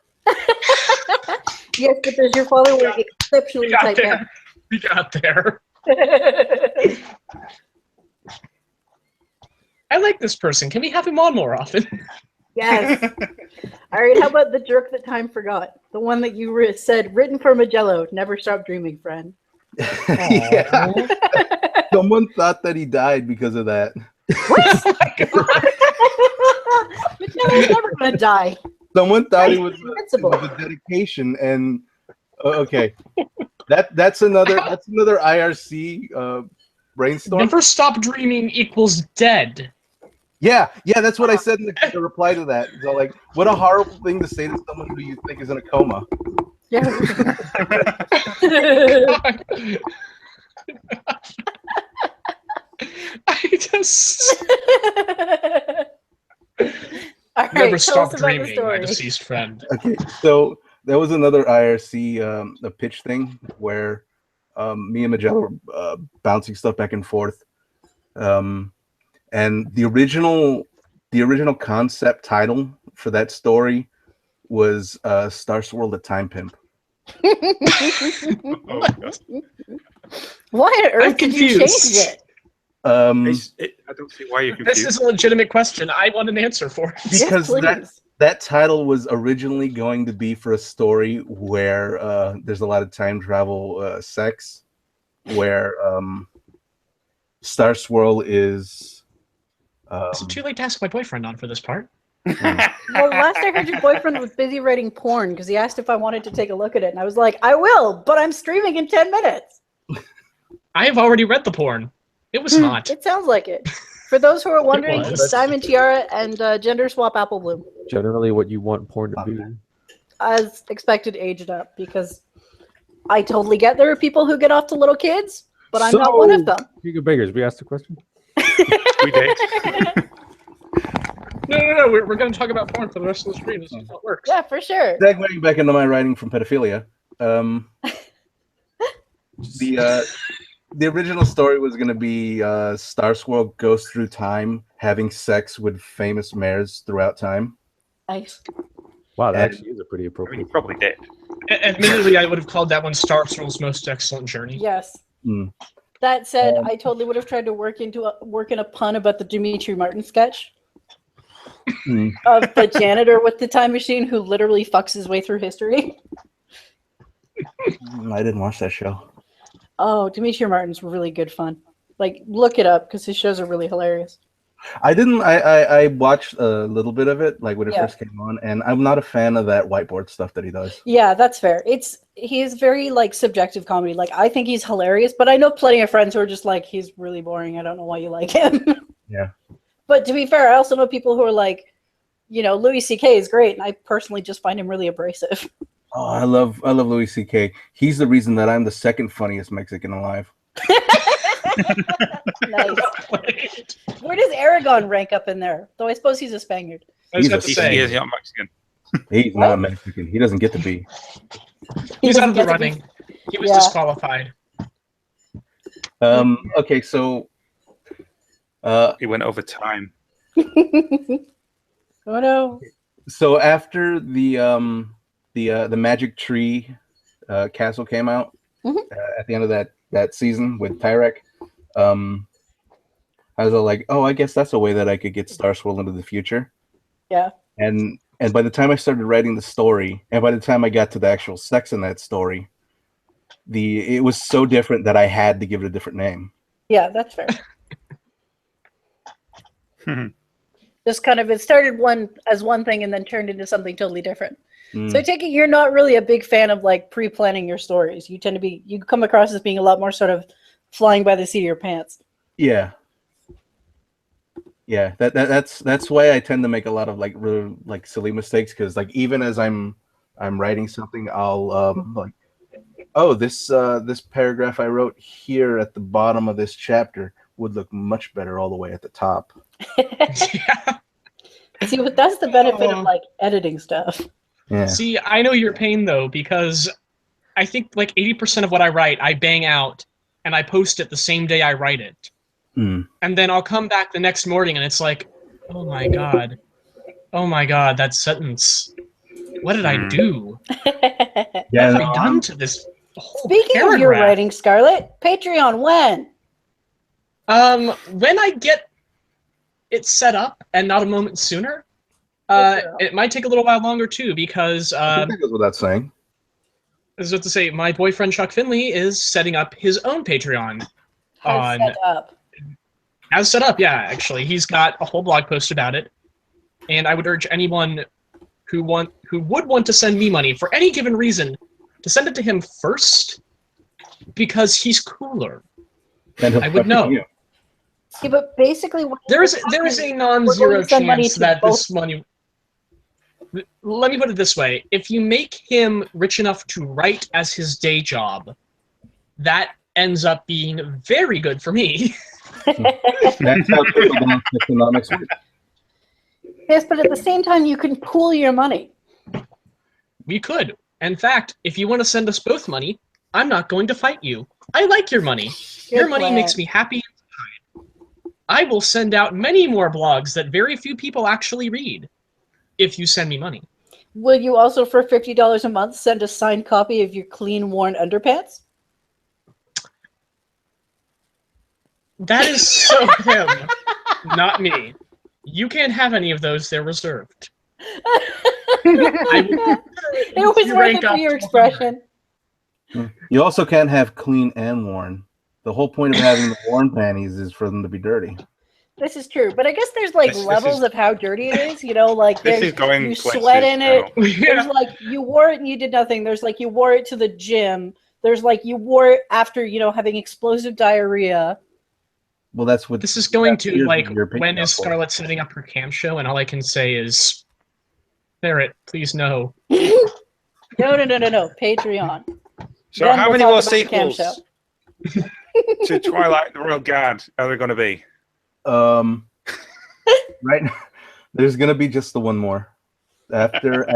Yes, because your father was exceptionally tight down. We got there. I like this person. Can we have him on more often? Yes. All right, how about the jerk that time forgot? The one that you said, written for Magello, never stop dreaming, friend. Yeah. Someone thought that he died because of that. What? Magello's never going to die. Someone thought it was a dedication, and okay, that's another IRC brainstorm. Never stop dreaming equals dead. Yeah, that's what I said in the reply to that. So like, what a horrible thing to say to someone who you think is in a coma. Yeah. I just right, never stop dreaming, my deceased friend. Okay, so that was another IRC a pitch thing where me and Magello were bouncing stuff back and forth, and the original concept title for that story was Star Swirl the Time Pimp. Why on earth did you change it? I don't see why you're confused. This is a legitimate question. I want an answer for it. Because that title was originally going to be for a story where there's a lot of time travel sex, where Star Swirl is... Is it too late to ask my boyfriend on for this part? Well, last I heard your boyfriend was busy writing porn because he asked if I wanted to take a look at it. And I was like, I will, but I'm streaming in 10 minutes. I have already read the porn. It was not. It sounds like it. For those who are wondering, it's Diamond Tiara and Gender Swap Apple Bloom. Generally what you want porn to be. As expected, aged up, because I totally get there are people who get off to little kids, but I'm not one of them. Speaking of beggars, we asked a question? We did. No. We're going to talk about porn for the rest of the stream. This is how it works. Yeah, for sure. Segueing back into my writing from pedophilia. The original story was going to be Star Swirl goes through time having sex with famous mayors throughout time. Nice. Wow, that actually is a pretty appropriate. I mean, you probably did. Admittedly, I would have called that one Star Swirl's Most Excellent Journey. Yes. Mm. That said, I totally would have tried to work in a pun about the Dimitri Martin sketch of the janitor with the time machine who literally fucks his way through history. I didn't watch that show. Oh, Dimitri Martin's really good fun. Like, look it up because his shows are really hilarious. I didn't. I watched a little bit of it, like when it first came on, and I'm not a fan of that whiteboard stuff that he does. Yeah, that's fair. He's very like subjective comedy. Like, I think he's hilarious, but I know plenty of friends who are just like, he's really boring. I don't know why you like him. Yeah. But to be fair, I also know people who are like, you know, Louis C.K. is great, and I personally just find him really abrasive. Oh, I love Louis C.K. He's the reason that I'm the second funniest Mexican alive. Nice. Where does Aragon rank up in there? Though I suppose he's a Spaniard. I was about to say, He is not Mexican. He's not Mexican. He doesn't get to be. He's out of the running. He was disqualified. Okay, so he went over time. Oh no. So after the Magic Tree castle came out at the end of that season with Tyrek, I was all like, oh, I guess that's a way that I could get Star Swirl into the future. Yeah. And by the time I started writing the story, and by the time I got to the actual sex in that story, it was so different that I had to give it a different name. Yeah, that's fair. Just kind of, it started as one thing and then turned into something totally different. Mm. So I take it you're not really a big fan of like pre-planning your stories. You come across as being a lot more sort of flying by the seat of your pants. Yeah. Yeah, that's why I tend to make a lot of like really like silly mistakes, because like even as I'm writing something, I'll like, oh, this paragraph I wrote here at the bottom of this chapter would look much better all the way at the top. Yeah. See, but that's the benefit of like editing stuff. Yeah. See, I know your pain though, because I think like 80% of what I write, I bang out and I post it the same day I write it. Mm. And then I'll come back the next morning and it's like, oh my god, that sentence. What did I do? Yeah, What have I done to this whole Speaking paragraph? of your writing, Scarlett, Patreon, when? When I get it set up and not a moment sooner, it might take a little while longer too, because I think that goes without saying. I was about to say, my boyfriend Chuck Finley is setting up his own Patreon. As set up, yeah, actually. He's got a whole blog post about it. And I would urge anyone who would want to send me money for any given reason to send it to him first, because he's cooler. I would know. You. Yeah, but basically, There is a non-zero chance that this money... Let me put it this way. If you make him rich enough to write as his day job, that ends up being very good for me. That's how trickle-down economics works. Yes, but at the same time, you can pool your money. We could. In fact, if you want to send us both money, I'm not going to fight you. I like your money. Your money makes me happy inside. I will send out many more blogs that very few people actually read if you send me money. Will you also, for $50 a month, send a signed copy of your clean, worn underpants? That is so him, not me. You can't have any of those. They're reserved. It was worth it for your expression. You also can't have clean and worn. The whole point of having the worn panties is for them to be dirty. This is true, but I guess there's like levels of how dirty it is. You know, like there's you sweat in it. There's like you wore it and you did nothing. There's like you wore it to the gym. There's like you wore it after having explosive diarrhea. Well, that's what this is going to like. When is Scarlett setting up her cam show? And all I can say is, Barrett, please no. No. Patreon. So then how we'll many talk more about the cam sequels to Twilight and the Royal Guard are there going to be? Right now, there's going to be just the one more. After.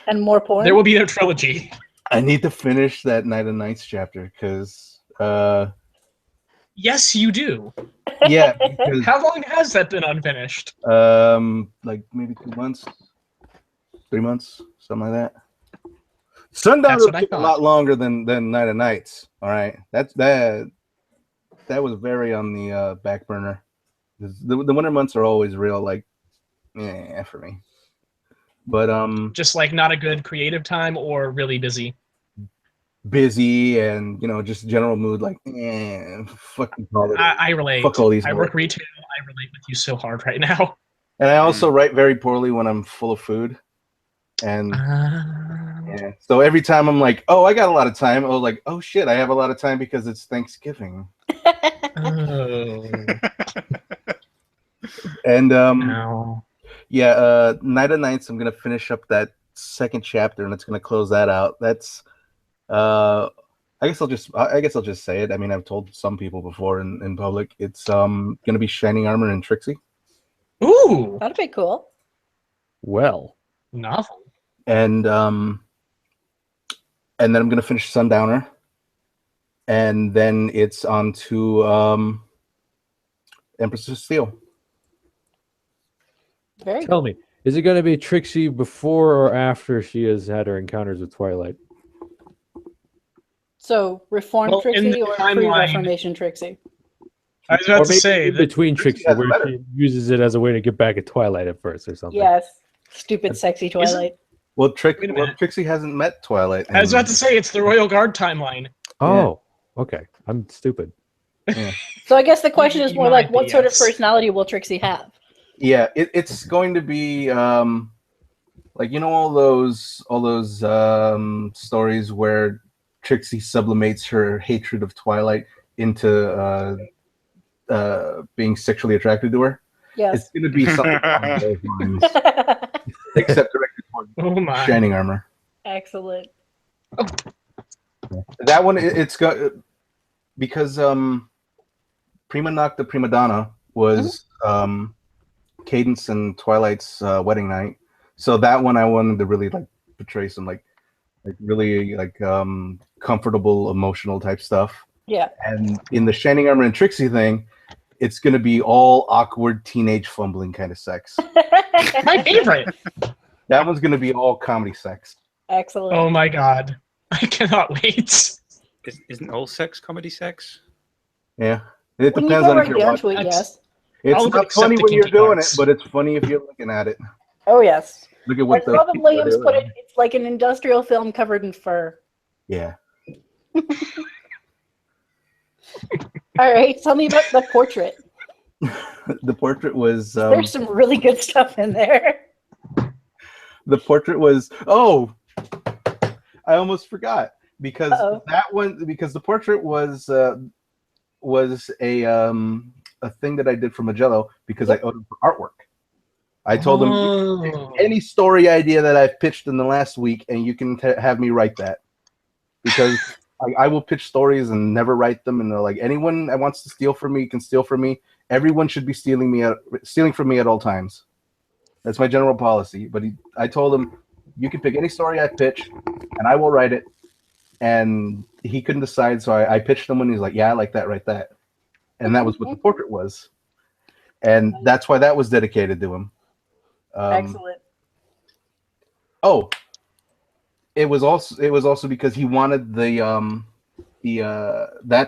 And more porn? There will be a trilogy. I need to finish that Night of Nights chapter, because... Yes, you do. Yeah. How long has that been unfinished? Like maybe 2 months, 3 months, something like that. Sundowner took a lot longer than Night of Nights. All right, that was very on the back burner. The winter months are always real like, for me. But just like not a good creative time or really busy. Busy and just general mood like fucking holiday. I relate. Fuck all these. I work retail. I relate with you so hard right now. And I also write very poorly when I'm full of food. And so every time I'm like, oh, I got a lot of time. Oh, like, oh shit, I have a lot of time because it's Thanksgiving. Oh. And no. Night of Nights, I'm gonna finish up that second chapter and it's gonna close that out. That's I guess I'll just say it. I mean, I've told some people before in public. It's gonna be Shining Armor and Trixie. Ooh, that'd be cool. Well, novel. And then I'm gonna finish Sundowner, and then it's on to Empress of Steel. Tell me, is it going to be Trixie before or after she has had her encounters with Twilight? So, Reformed Trixie or pre-Reformation Trixie? I was about to say between Trixie, where she uses it as a way to get back at Twilight at first, or something. Yes, stupid, sexy Twilight. Well, Trixie hasn't met Twilight. I was about to say it's the Royal Guard timeline. Oh, okay. I'm stupid. So I guess the question is more like, what sort of Yes. personality will Trixie have? Yeah, it's going to be like all those stories where Trixie sublimates her hatred of Twilight into being sexually attracted to her. Yes. It's going to be something along those lines, except directed toward Oh my. Shining Armor. Excellent. That one, it's got because Prima Nocta Prima Donna was Cadence and Twilight's wedding night. So that one I wanted to really like portray some like really like comfortable emotional type stuff. Yeah. And in the Shining Armor and Trixie thing, it's gonna be all awkward teenage fumbling kind of sex. My favorite. That one's gonna be all comedy sex. Excellent. Oh my god. I cannot wait. Isn't all sex comedy sex? Yeah. It When you depends go on if right you're down watching. to it, yes. It's All of it not except funny the when you're kinky doing parts. it, but it's funny if you're looking at it. Oh yes. Look at what As the Robin people are Williams put doing. it, it's like an industrial film covered in fur. Yeah. All right, tell me about the portrait. The portrait was There's some really good stuff in there. the portrait was I almost forgot because the portrait was a thing that I did for Magello because I owed him for artwork. I told him any story idea that I've pitched in the last week, and you can have me write that because I will pitch stories and never write them. And they're like, anyone that wants to steal from me can steal from me. Everyone should be stealing from me at all times. That's my general policy. But I told him, you can pick any story I pitch, and I will write it. And he couldn't decide, so I pitched him, and he's like, yeah, I like that, write that. And that was what the portrait was. And that's why that was dedicated to him. Excellent. Oh, it was also because he wanted that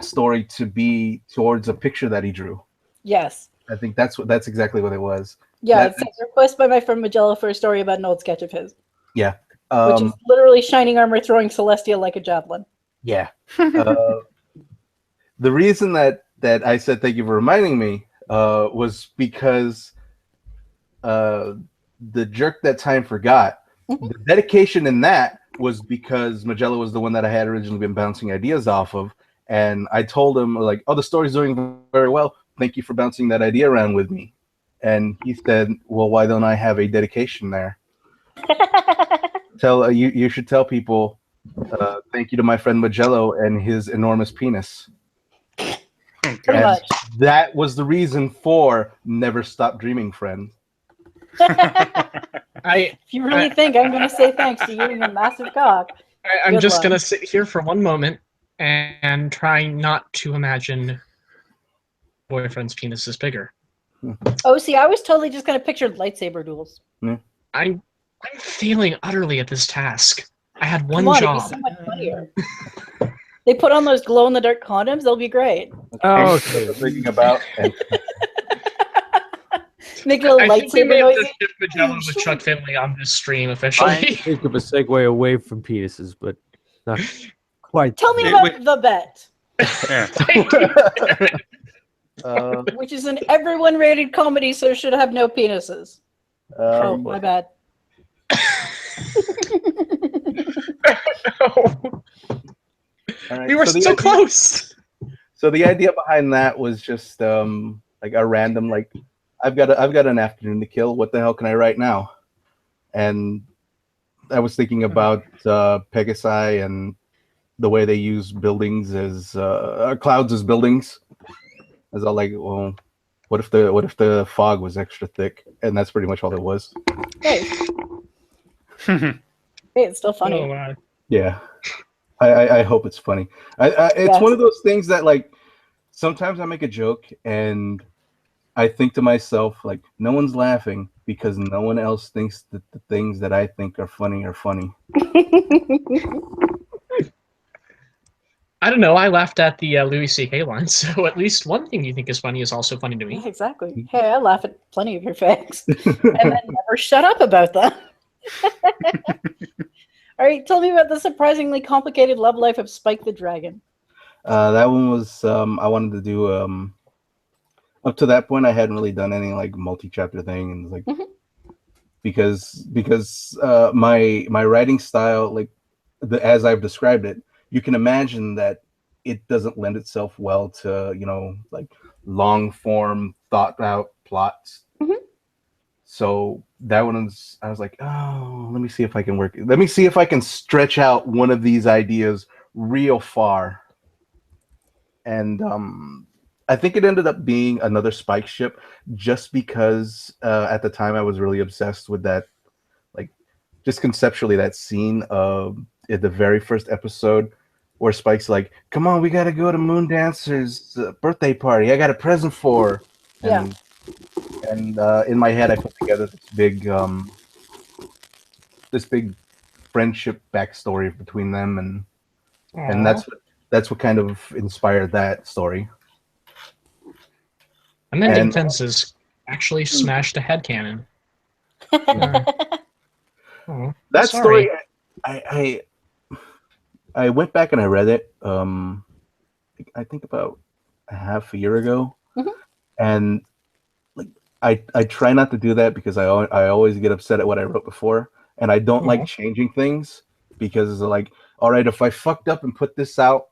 story to be towards a picture that he drew. Yes. I think that's exactly what it was. Yeah, it's a request by my friend Magello for a story about an old sketch of his. Yeah. Which is literally Shining Armor throwing Celestia like a javelin. Yeah. The reason that I said thank you for reminding me was because the jerk that time forgot. The dedication in that was because Magello was the one that I had originally been bouncing ideas off of, and I told him like, "Oh, the story's doing very well. Thank you for bouncing that idea around with me." And he said, "Well, why don't I have a dedication there?" You should tell people, thank you to my friend Magello and his enormous penis. Pretty much. That was the reason for Never Stop Dreaming, friend. If you really think I'm going to say thanks to you and your massive cock. I'm just going to sit here for one moment and try not to imagine boyfriend's penis is bigger. Oh, see, I was totally just going to picture lightsaber duels. Yeah. I'm failing utterly at this task. I had one Come on, job. it'd be so much funnier. They put on those glow-in-the-dark condoms, they'll be great. Oh, okay. Thinking about Make little I think we lightsaber may have to noises. shift Magello with Chuck Finley on this stream officially. think of a segue away from penises, but not quite. Tell me about The Bet, Yeah. which is an everyone-rated comedy, so it should have no penises. Oh, my bad. All right, we were so close. So the idea behind that was just like a random like, I've got an afternoon to kill. What the hell can I write now? And I was thinking about Pegasi and the way they use buildings as clouds as buildings. I was all like, well, what if the fog was extra thick? And that's pretty much all it was. Hey. Hey, it's still funny. Oh, my. Yeah, I hope it's funny. It's one of those things that like sometimes I make a joke and I think to myself like, no one's laughing because no one else thinks that the things that I think are funny are funny. I don't know. I laughed at the Louis C.K. line, so at least one thing you think is funny is also funny to me. Yeah, exactly. Hey, I laugh at plenty of your facts and then never shut up about them. All right, tell me about the surprisingly complicated love life of Spike the Dragon. That one was I wanted to do up to that point I hadn't really done any like multi-chapter thing and like because my writing style like as I've described it, you can imagine that it doesn't lend itself well to like long form thought out plots. So that one was I was like, oh, let me see if I can stretch out one of these ideas real far. And I think it ended up being another Spike ship just because at the time I was really obsessed with that, like just conceptually that scene in the very first episode where Spike's like, come on, we got to go to Moon Dancer's birthday party. I got a present for her. And in my head I put together this big friendship backstory between them, and that's what kind of inspired that story. Amending Fences actually smashed a headcanon. That story, I went back and I read it. I think about a half a year ago, and like I try not to do that because I always get upset at what I wrote before, and I don't like changing things because like, all right, if I fucked up and put this out,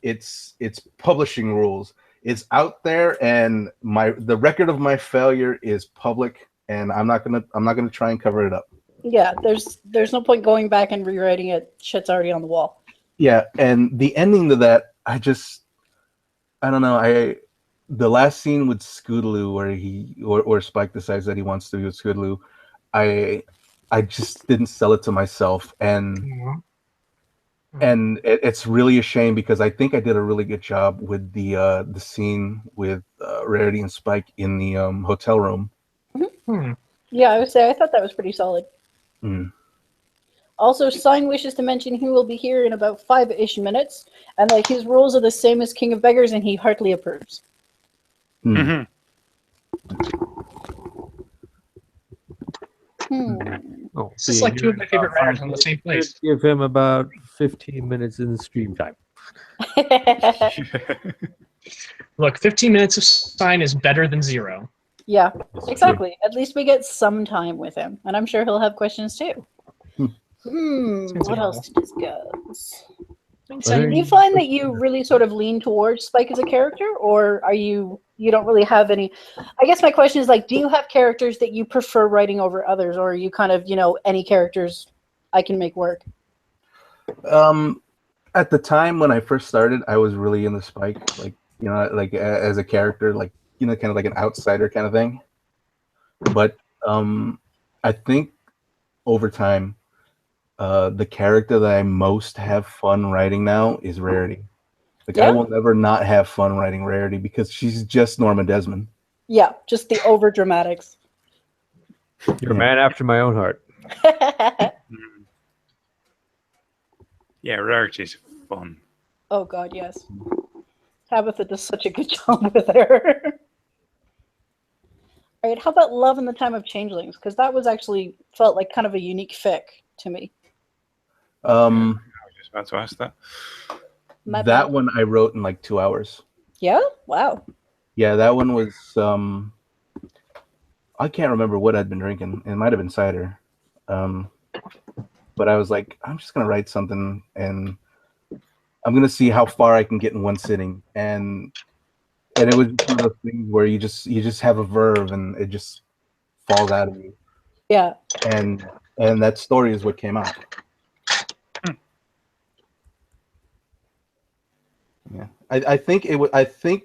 it's publishing rules. It's out there, and the record of my failure is public, and I'm not gonna try and cover it up. Yeah, there's no point going back and rewriting it. Shit's already on the wall. Yeah, and the ending to that, I don't know. The last scene with Scootaloo where Spike decides that he wants to be with Scootaloo, I just didn't sell it to myself, and it's really a shame because I think I did a really good job with the scene with Rarity and Spike in the hotel room. Yeah, I would say I thought that was pretty solid. Also, Sign wishes to mention he will be here in about 5-ish minutes, and like his rules are the same as King of Beggars, and he heartily approves. This is like two of my favorite writers on the same place. Give him about 15 minutes in the stream time. Look, 15 minutes of Sign is better than 0. Yeah, exactly. At least we get some time with him, and I'm sure he'll have questions too. What else to discuss? So, do you find that you really sort of lean towards Spike as a character, or are you don't really have any? I guess my question is like, do you have characters that you prefer writing over others, or are you kind of any characters I can make work? At the time when I first started, I was really into Spike, like as a character, like kind of like an outsider kind of thing. But I think over time, the character that I most have fun writing now is Rarity. Like I will never not have fun writing Rarity because she's just Norma Desmond. Yeah, just the over dramatics. You're a man after my own heart. Yeah, Rarity's fun. Oh God, yes. Tabitha does such a good job with her. All right, how about Love in the Time of Changelings? Because that was actually felt like kind of a unique fic to me. I was just about to ask that. That one I wrote in like 2 hours. Yeah? Wow. Yeah, that one was I can't remember what I'd been drinking. It might have been cider. But I was like, I'm just gonna write something and I'm gonna see how far I can get in one sitting. And it was one of those things where you just have a verve and it just falls out of you. Yeah. And that story is what came out. Yeah, I think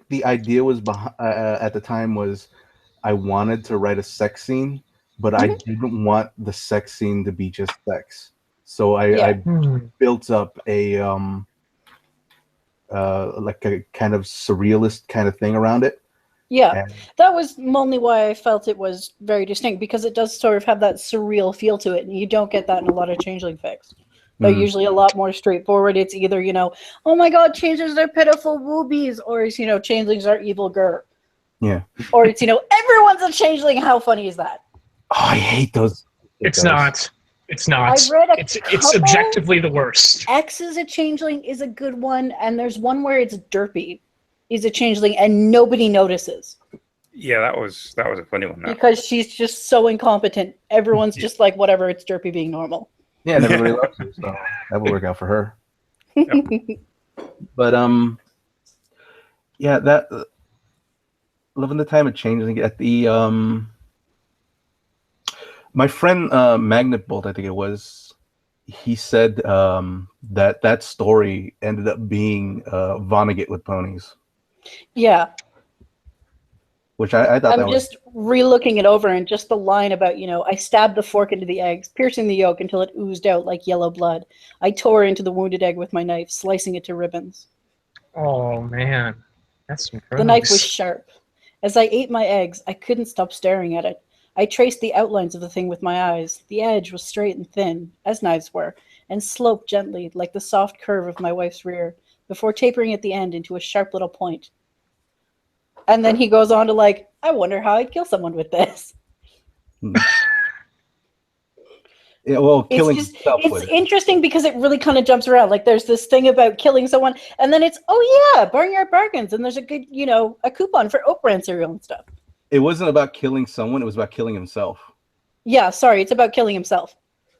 the idea was behind at the time was I wanted to write a sex scene, but I didn't want the sex scene to be just sex. So I built up a like a kind of surrealist kind of thing around it. Yeah, that was only why I felt it was very distinct, because it does sort of have that surreal feel to it, and you don't get that in a lot of Changeling fics. They're usually a lot more straightforward. It's either, oh my God, changelings are pitiful woobies, or it's, changelings are evil grr. Yeah. Or it's, everyone's a changeling. How funny is that? Oh, I hate those. It's not. It's not. I've read a It's couple. objectively the worst. X is a changeling is a good one, and there's one where it's Derpy is a changeling, and nobody notices Yeah, that was a funny one. That. because she's just so incompetent. Everyone's just like, whatever, it's Derpy being normal. Yeah, and everybody loves her, so that would work out for her. But yeah, that Loving the Time of Changing at the my friend Magnet Bolt, I think it was, he said that story ended up being Vonnegut with ponies, Yeah. which I thought I'm just re-looking it over, and just the line about, I stabbed the fork into the eggs, piercing the yolk until it oozed out like yellow blood. I tore into the wounded egg with my knife, slicing it to ribbons. Oh man, that's gross. The knife was sharp. As I ate my eggs, I couldn't stop staring at it. I traced the outlines of the thing with my eyes. The edge was straight and thin, as knives were, and sloped gently, like the soft curve of my wife's rear, before tapering at the end into a sharp little point. And then he goes on to I wonder how I'd kill someone with this. Yeah, well, killing himself it's with it. interesting because it really kind of jumps around. There's this thing about killing someone, and then it's, oh yeah, Barnyard Bargains, and there's a good, a coupon for Oak Brand cereal and stuff. It wasn't about killing someone; it was about killing himself. Yeah, sorry, it's about killing himself.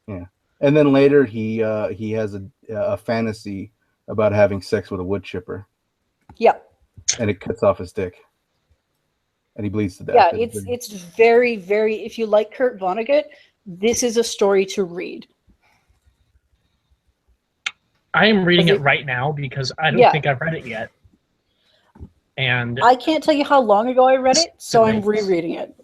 Yeah, and then later he has a fantasy about having sex with a wood chipper. Yeah. And it cuts off his dick, and he bleeds to death. Yeah, it's very, very. If you like Kurt Vonnegut, this is a story to read. I am reading it right now because I don't think I've read it yet. And I can't tell you how long ago I read it, so I'm rereading it.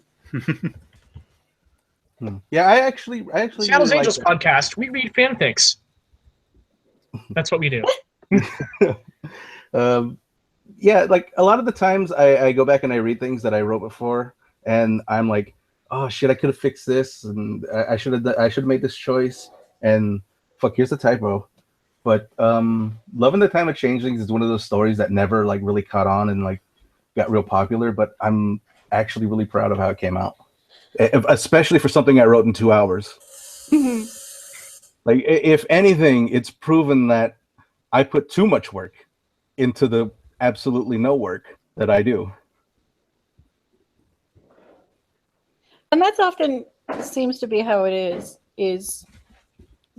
Yeah, I actually Seattle's really Angels like podcast. We read fanfics. That's what we do. Yeah, a lot of the times I go back and I read things that I wrote before, and I'm like, oh shit, I could have fixed this, and I should have made this choice, and fuck, here's the typo. But Loving the Time of Changelings is one of those stories that never really caught on and got real popular, but I'm actually really proud of how it came out, especially for something I wrote in 2 hours. If anything, it's proven that I put too much work into the absolutely no work that I do. And that's often seems to be how it is,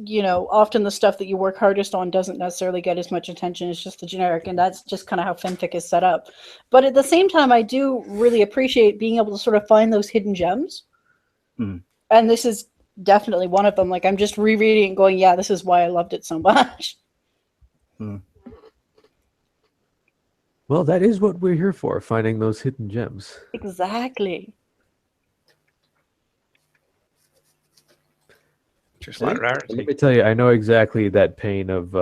often the stuff that you work hardest on doesn't necessarily get as much attention as just the generic, and that's just kind of how fanfic is set up. But at the same time, I do really appreciate being able to sort of find those hidden gems. And this is definitely one of them. I'm just rereading and going, yeah, this is why I loved it so much. Well, that is what we're here for, finding those hidden gems. Exactly. Just like rarity. Let me tell you, I know exactly that pain of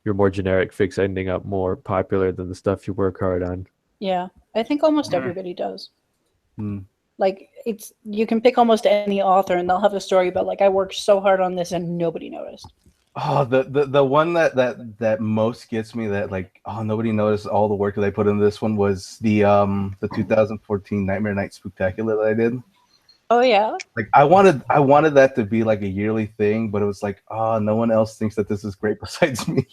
your more generic fics ending up more popular than the stuff you work hard on. Yeah, I think almost everybody does. You can pick almost any author, and they'll have a story about I worked so hard on this and nobody noticed. Oh, the one that most gets me, that nobody noticed all the work that I put into this one, was the 2014 Nightmare Night Spooktacular that I did. Oh yeah. I wanted that to be a yearly thing, but it was no one else thinks that this is great besides me.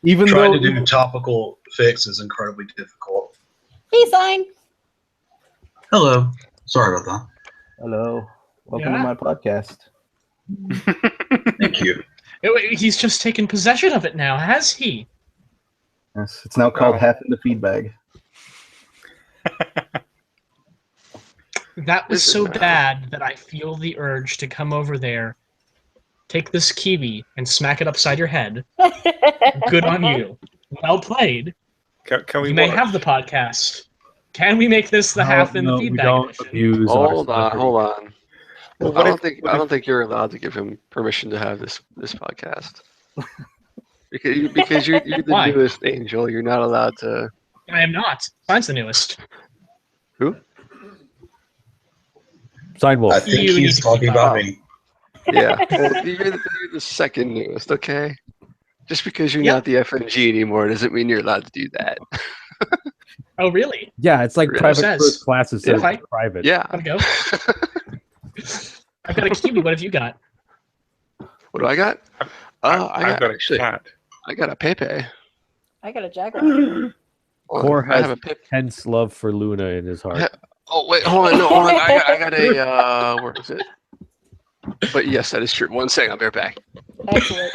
Even trying though to do topical fix is incredibly difficult. Hey, Sign. Hello. Sorry about that. Hello. Welcome to my podcast. Thank you. He's just taken possession of it now, has he? Yes, it's now called Half in the Feed Bag. That was so bad that I feel the urge to come over there, take this kiwi, and smack it upside your head. Good on you. Well played. Can we You may have the podcast. Can we make this the half in the feedback edition? Hold on. Well, I don't think you're allowed to give him permission to have this podcast. because you're the Why? newest angel. You're not allowed to. I am not. Mine's the newest. Who? Sidewolf. I think You need he's to talking keep about up. me. Yeah, well, you're the second newest. Okay. Just because you're not the FNG anymore doesn't mean you're allowed to do that. Oh, really? Yeah, it's like Really? private Says. first classes. If So I- private. Yeah. Gotta go. I've got a kiwi. What have you got? What do I got? I've got actually, a cat. I got a Pepe. I got a jaguar. Core I has have a Pepe. intense love for Luna in his heart. Oh wait, hold on, no, hold on. I got a where is it? But yes, that is true. One second, I'll be right back. Excellent.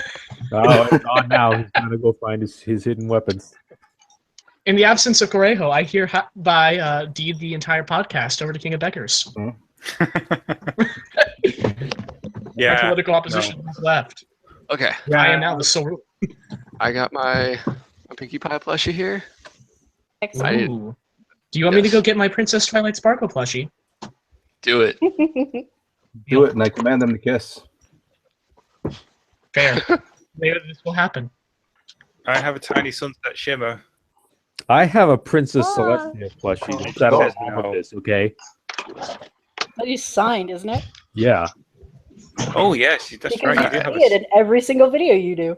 Oh, it's on now. He's gonna go find his hidden weapons. In the absence of Correjo, I hereby deed the entire podcast over to King of Beggars. Yeah. My political opposition is left. Okay, I am now the sole ruler. I got my Pinkie Pie plushie here. Excellent. Ooh. Do you want me to go get my Princess Twilight Sparkle plushie? Do it. Do it, and I command them to kiss. Fair. Maybe this will happen. I have a tiny sunset shimmer. I have a Princess Celestia plushie that settles all of this. Okay. That is signed, isn't it? Yeah. Oh yes, that's Because right. You you do have see it in every single video you do.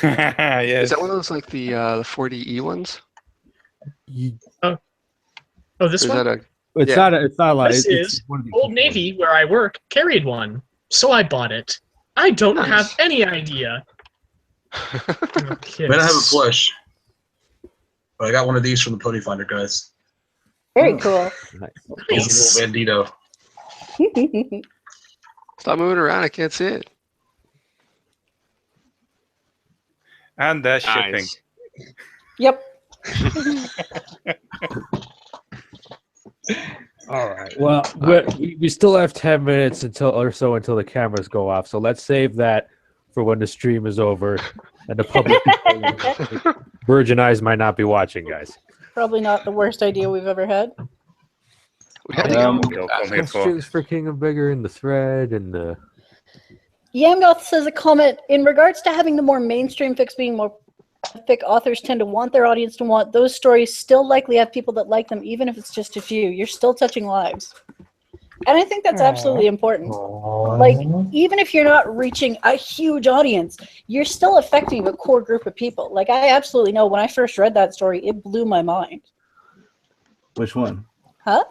yes. Is that one of those like the 40E ones? Oh, this Or is one? that a It's Yeah. not. It's not like This it's is one of the Old Navy, where I work, carried one, so I bought it. I don't Nice. have any idea. I mean, I have a plush, but I got one of these from the Pony Finder guys. Very cool. Nice. Little bandito. Stop moving around, I can't see it. And they're shipping. Nice. Yep. All right. Well, we still have 10 minutes until the cameras go off. So let's save that for when the stream is over and the public. Virgin Eyes might not be watching, guys. Probably not the worst idea we've ever had. We had to Go get from here for. Questions for King of Bigger in the thread and the. Yamgoth says a comment in regards to having the more mainstream fics being more fic authors tend to want their audience to want those stories still likely have people that like them even if it's just a few. You're still touching lives. And I think that's absolutely important. Like, even if you're not reaching a huge audience, you're still affecting a core group of people. Like, I absolutely know when I first read that story, it blew my mind. Which one? Huh?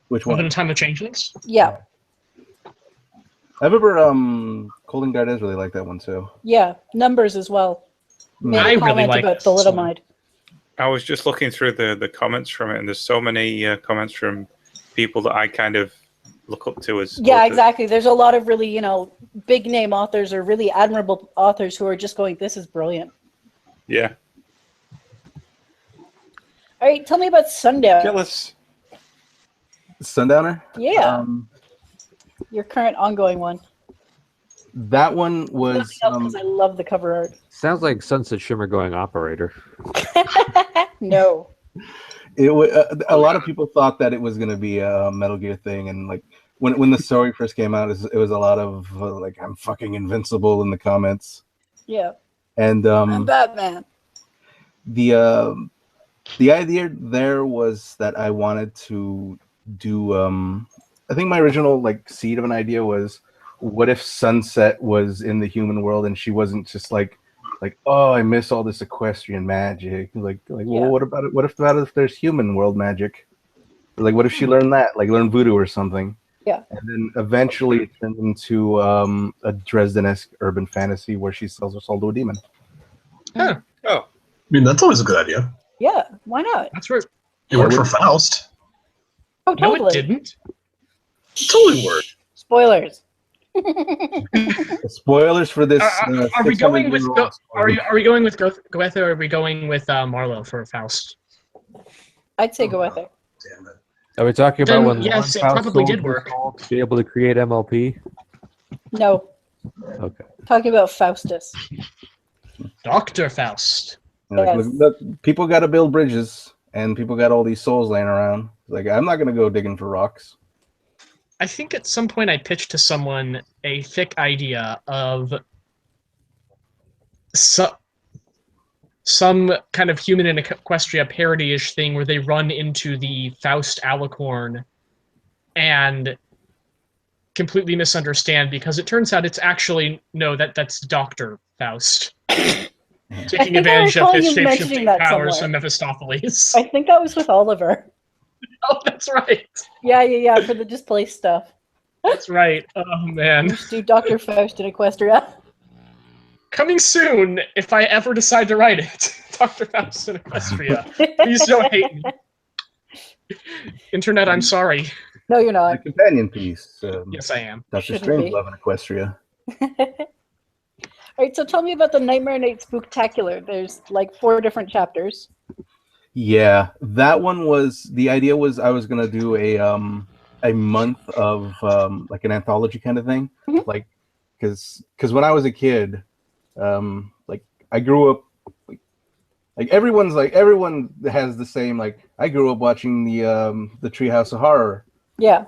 Which Within one? a time of changelings? Yeah. I remember Colin Gardez really liked that one too. Yeah. Numbers as well. Made a I really comment like about this one. thalidomide. I was just looking through the comments from it, and there's so many comments from people that I kind of look up to as Yeah, authors. exactly. There's a lot of really, big name authors or really admirable authors who are just going, this is brilliant. Yeah. All right, tell me about Sundown. Jealous. Sundowner? Yeah, your current ongoing one. That one was Because I love the cover art. Sounds like Sunset Shimmer going operator. No. a lot of people thought that it was going to be a Metal Gear thing, and like when the story first came out, it was a lot of like I'm fucking invincible in the comments. Yeah. And I'm Batman. the idea there was that I wanted to do I think my original like seed of an idea was, what if Sunset was in the human world and she wasn't just like oh, I miss all this equestrian magic, like Yeah. well, what about it, what if there's human world magic, like what if she learned voodoo or something. Yeah. And then eventually it turned into a Dresden-esque urban fantasy where she sells her soul to a demon. Oh. I mean, that's always a good idea. Yeah, why not? That's where. It worked for Faust. Oh, No, totally. it didn't. It totally worked. Spoilers. Spoilers for this. Are we going with 600-year-old Are we going with Goethe or are we going with Marlowe for Faust? I'd say go with it. Damn it. Are we talking about Then, when yes, it Lawrence probably Faust did sold her work. soul to be able to create MLP? No. Okay. Talking about Faustus. Dr. Faust. Yes. look, people got to build bridges, and people got all these souls laying around. Like, I'm not gonna go digging for rocks. I think at some point I pitched to someone a thick idea of some kind of human and Equestria parody-ish thing where they run into the Faust alicorn and completely misunderstand, because it turns out it's actually that's Dr. Faust taking advantage of his recall you mentioning shape-shifting that powers somewhere. from Mephistopheles. I think that was with Oliver. Oh, that's right. Yeah, for the displaced stuff. That's right. Oh man. Let's do Dr. Faust in Equestria. Coming soon, if I ever decide to write it. Dr. Faust in Equestria. Please don't hate me. Internet, I'm sorry. No, you're The not. companion piece. Yes, I am. Dr. Shouldn't be. Strangelove in Equestria. All right, so tell me about the Nightmare Night Spooktacular. There's like 4 different chapters. Yeah, that one was the idea was I was gonna do a month of like an anthology kind of thing, Mhm. like because when I was a kid, like I grew up like everyone has the same like I grew up watching the Treehouse of Horror Yeah.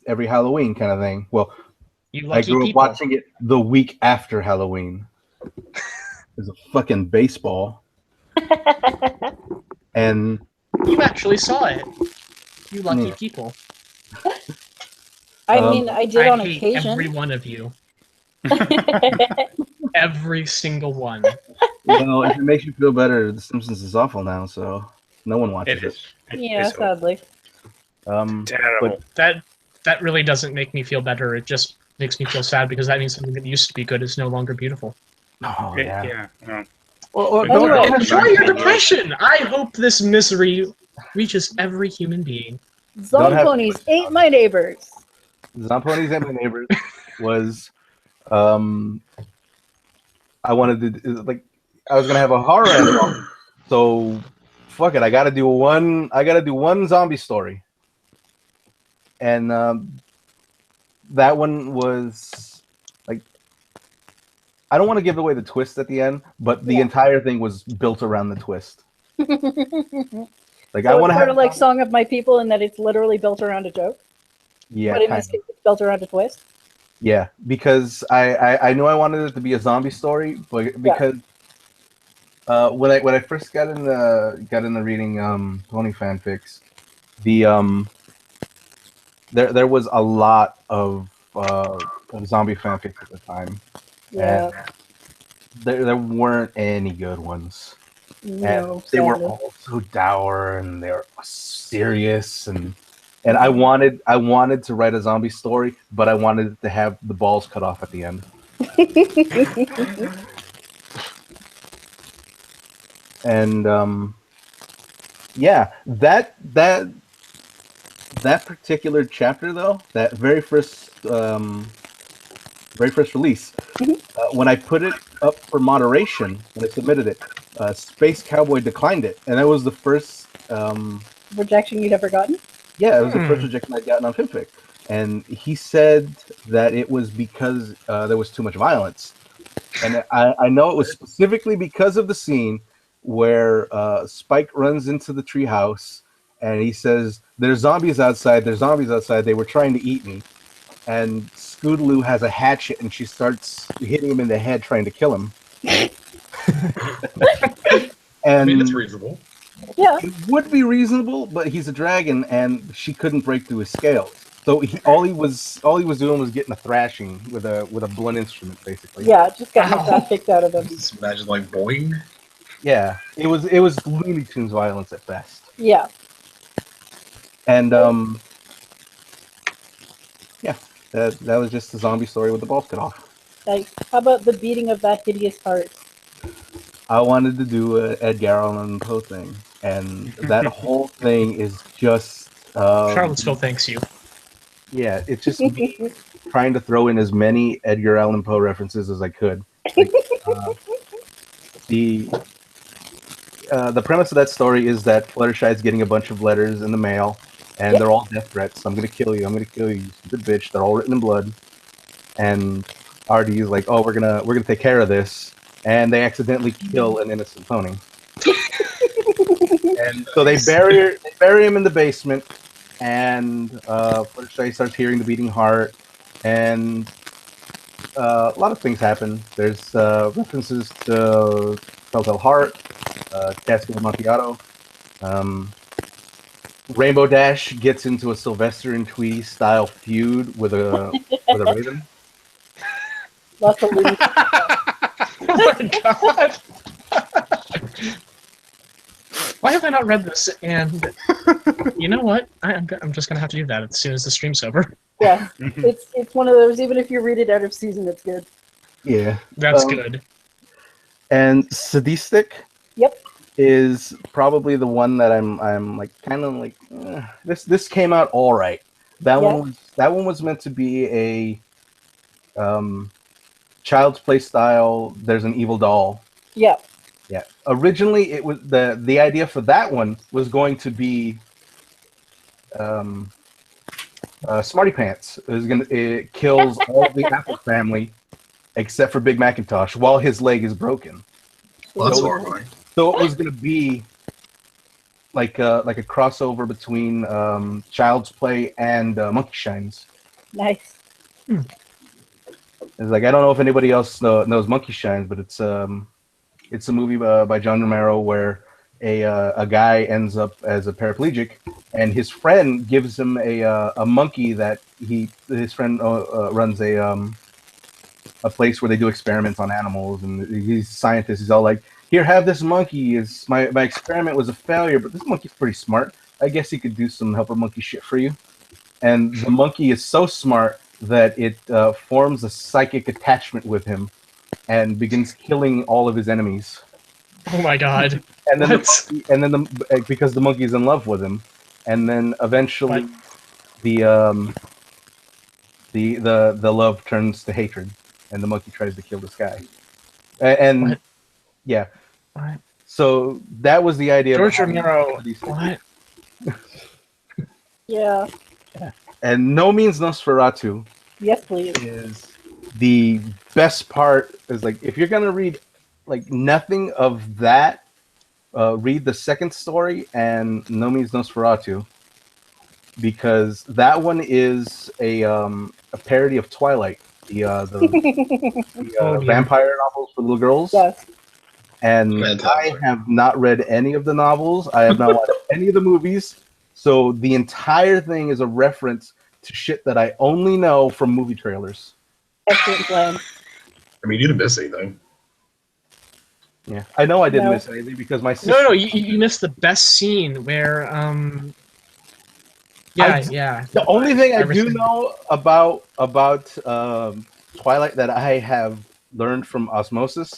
every Halloween kind of thing. Well, You I lucky grew up people. watching it the week after Halloween. There's a fucking baseball. And You actually saw it. You lucky Yeah. people. I mean, I did I on hate occasion. every one of you. Every single one. well, if it makes you feel better, The Simpsons is awful now, so no one watches It it. is. Yeah, It's sadly. terrible. That really doesn't make me feel better. It just makes me feel sad because that means something that used to be good is no longer beautiful. Oh Yeah. No. Well, Anyway. Enjoy your depression! I hope this misery reaches every human being. Don't have- Zomponies ain't my neighbors. Zomponies and My Neighbors was I wanted to like I was gonna have a horror anthology. So fuck it, I gotta do one zombie story. And that one was like I don't want to give away the twist at the end, but the Yeah. entire thing was built around the twist. Like So I want it's to sort have of like Song of My People in that it's literally built around a joke. yeah, But in kind this of. case, it's built around a twist. Yeah, because I knew I wanted it to be a zombie story, but because when I first got into reading Pony fanfics, the there was a lot of zombie fanfics at the time, Yeah. and there weren't any good ones. No, And they were sadly. all so dour and they were serious and I wanted to write a zombie story, but I wanted it to have the balls cut off at the end. And yeah, that particular chapter though, that very first release, when I put it up for moderation, when I submitted it, Space Cowboy declined it, and that was the first Rejection you'd ever gotten? yeah, it was the first rejection I'd gotten on Fanfic. And he said that it was because there was too much violence. And I know it was specifically because of the scene where Spike runs into the treehouse and he says, there's zombies outside, they were trying to eat me. And Scootaloo has a hatchet and she starts hitting him in the head trying to kill him. I mean, And it's reasonable. Yeah. it would be reasonable, but he's a dragon, and she couldn't break through his scales. So all he was doing was getting a thrashing with a blunt instrument, basically. Yeah, just got my Ow. crap kicked out of them. Just imagine like boing. Yeah, it was Looney Tunes violence at best. Yeah. And yeah, that was just the zombie story with the balls cut off. Like, how about the beating of that hideous heart? I wanted to do a Edgar Allan Poe thing, and that whole thing is just Charlottesville thanks you. yeah, it's just me trying to throw in as many Edgar Allan Poe references as I could. Like, the premise of that story is that Fluttershy's getting a bunch of letters in the mail, and they're all death threats. I'm gonna kill you, you stupid bitch. They're all written in blood. And Artie is like, oh, we're gonna take care of this, and they accidentally kill an innocent pony. And so they bury him in the basement, and Fluttershy starts hearing the beating heart, and a lot of things happen. There's references to Telltale Heart, Castle Amontillado. Rainbow Dash gets into a Sylvester and Tweety style feud with a raven. Lots of Looney Oh my god! Why have I not read this? And you know what? I'm just gonna have to do that as soon as the stream's over. Yeah, it's one of those. Even if you read it out of season, it's good. Yeah, That's good. And Sadistic Yep. is probably the one that I'm like kind of like this came out all right. That one was meant to be a Child's Play style. There's an evil doll. Yeah. Yeah. Originally, it was the idea for that one was going to be Smarty Pants. It kills all the Apple family except for Big Macintosh while his leg is broken. Well, that's horrifying. So it was going to be like a crossover between Child's Play and Monkey Shines. Nice. It's like I don't know if anybody else knows Monkey Shines, but it's a movie by John Romero where a guy ends up as a paraplegic, and his friend gives him a monkey that his friend runs a place where they do experiments on animals, and he's a scientist. He's all like, "Here, have this monkey. My experiment was a failure, but this monkey's pretty smart. I guess he could do some helper monkey shit for you." And the monkey is so smart that it forms a psychic attachment with him and begins killing all of his enemies. Oh my god! And then because the monkey's in love with him, and then eventually the love turns to hatred, and the monkey tries to kill this guy. And yeah, what? So that was the idea. George Romero. What? Yeah. And No Means Nosferatu. Yes, please. Is the best part is like if you're gonna read like nothing of that, read the second story and No Means Nosferatu, because that one is a parody of Twilight, the vampire novels for little girls. Yes. And I have not read any of the novels. I have not watched any of the movies. So the entire thing is a reference to shit that I only know from movie trailers. Excellent plan. I mean, you didn't miss anything. Yeah, I know I didn't miss anything because my sister... No, you missed the best scene where The only thing I do know about Twilight that I have learned from osmosis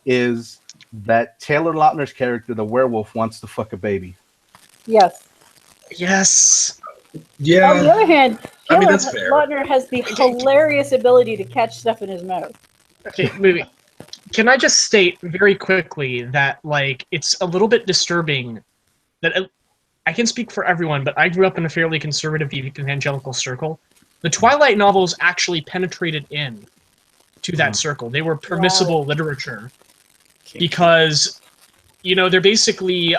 is that Taylor Lautner's character, the werewolf, wants to fuck a baby. Yes. Yes. Yeah. On the other hand, I mean, Taylor that's fair. Lautner has the hilarious ability to catch stuff in his mouth. Okay, movie. Can I just state very quickly that, like, it's a little bit disturbing that I can speak for everyone, but I grew up in a fairly conservative evangelical circle. The Twilight novels actually penetrated in to that circle. They were permissible literature because, they're basically,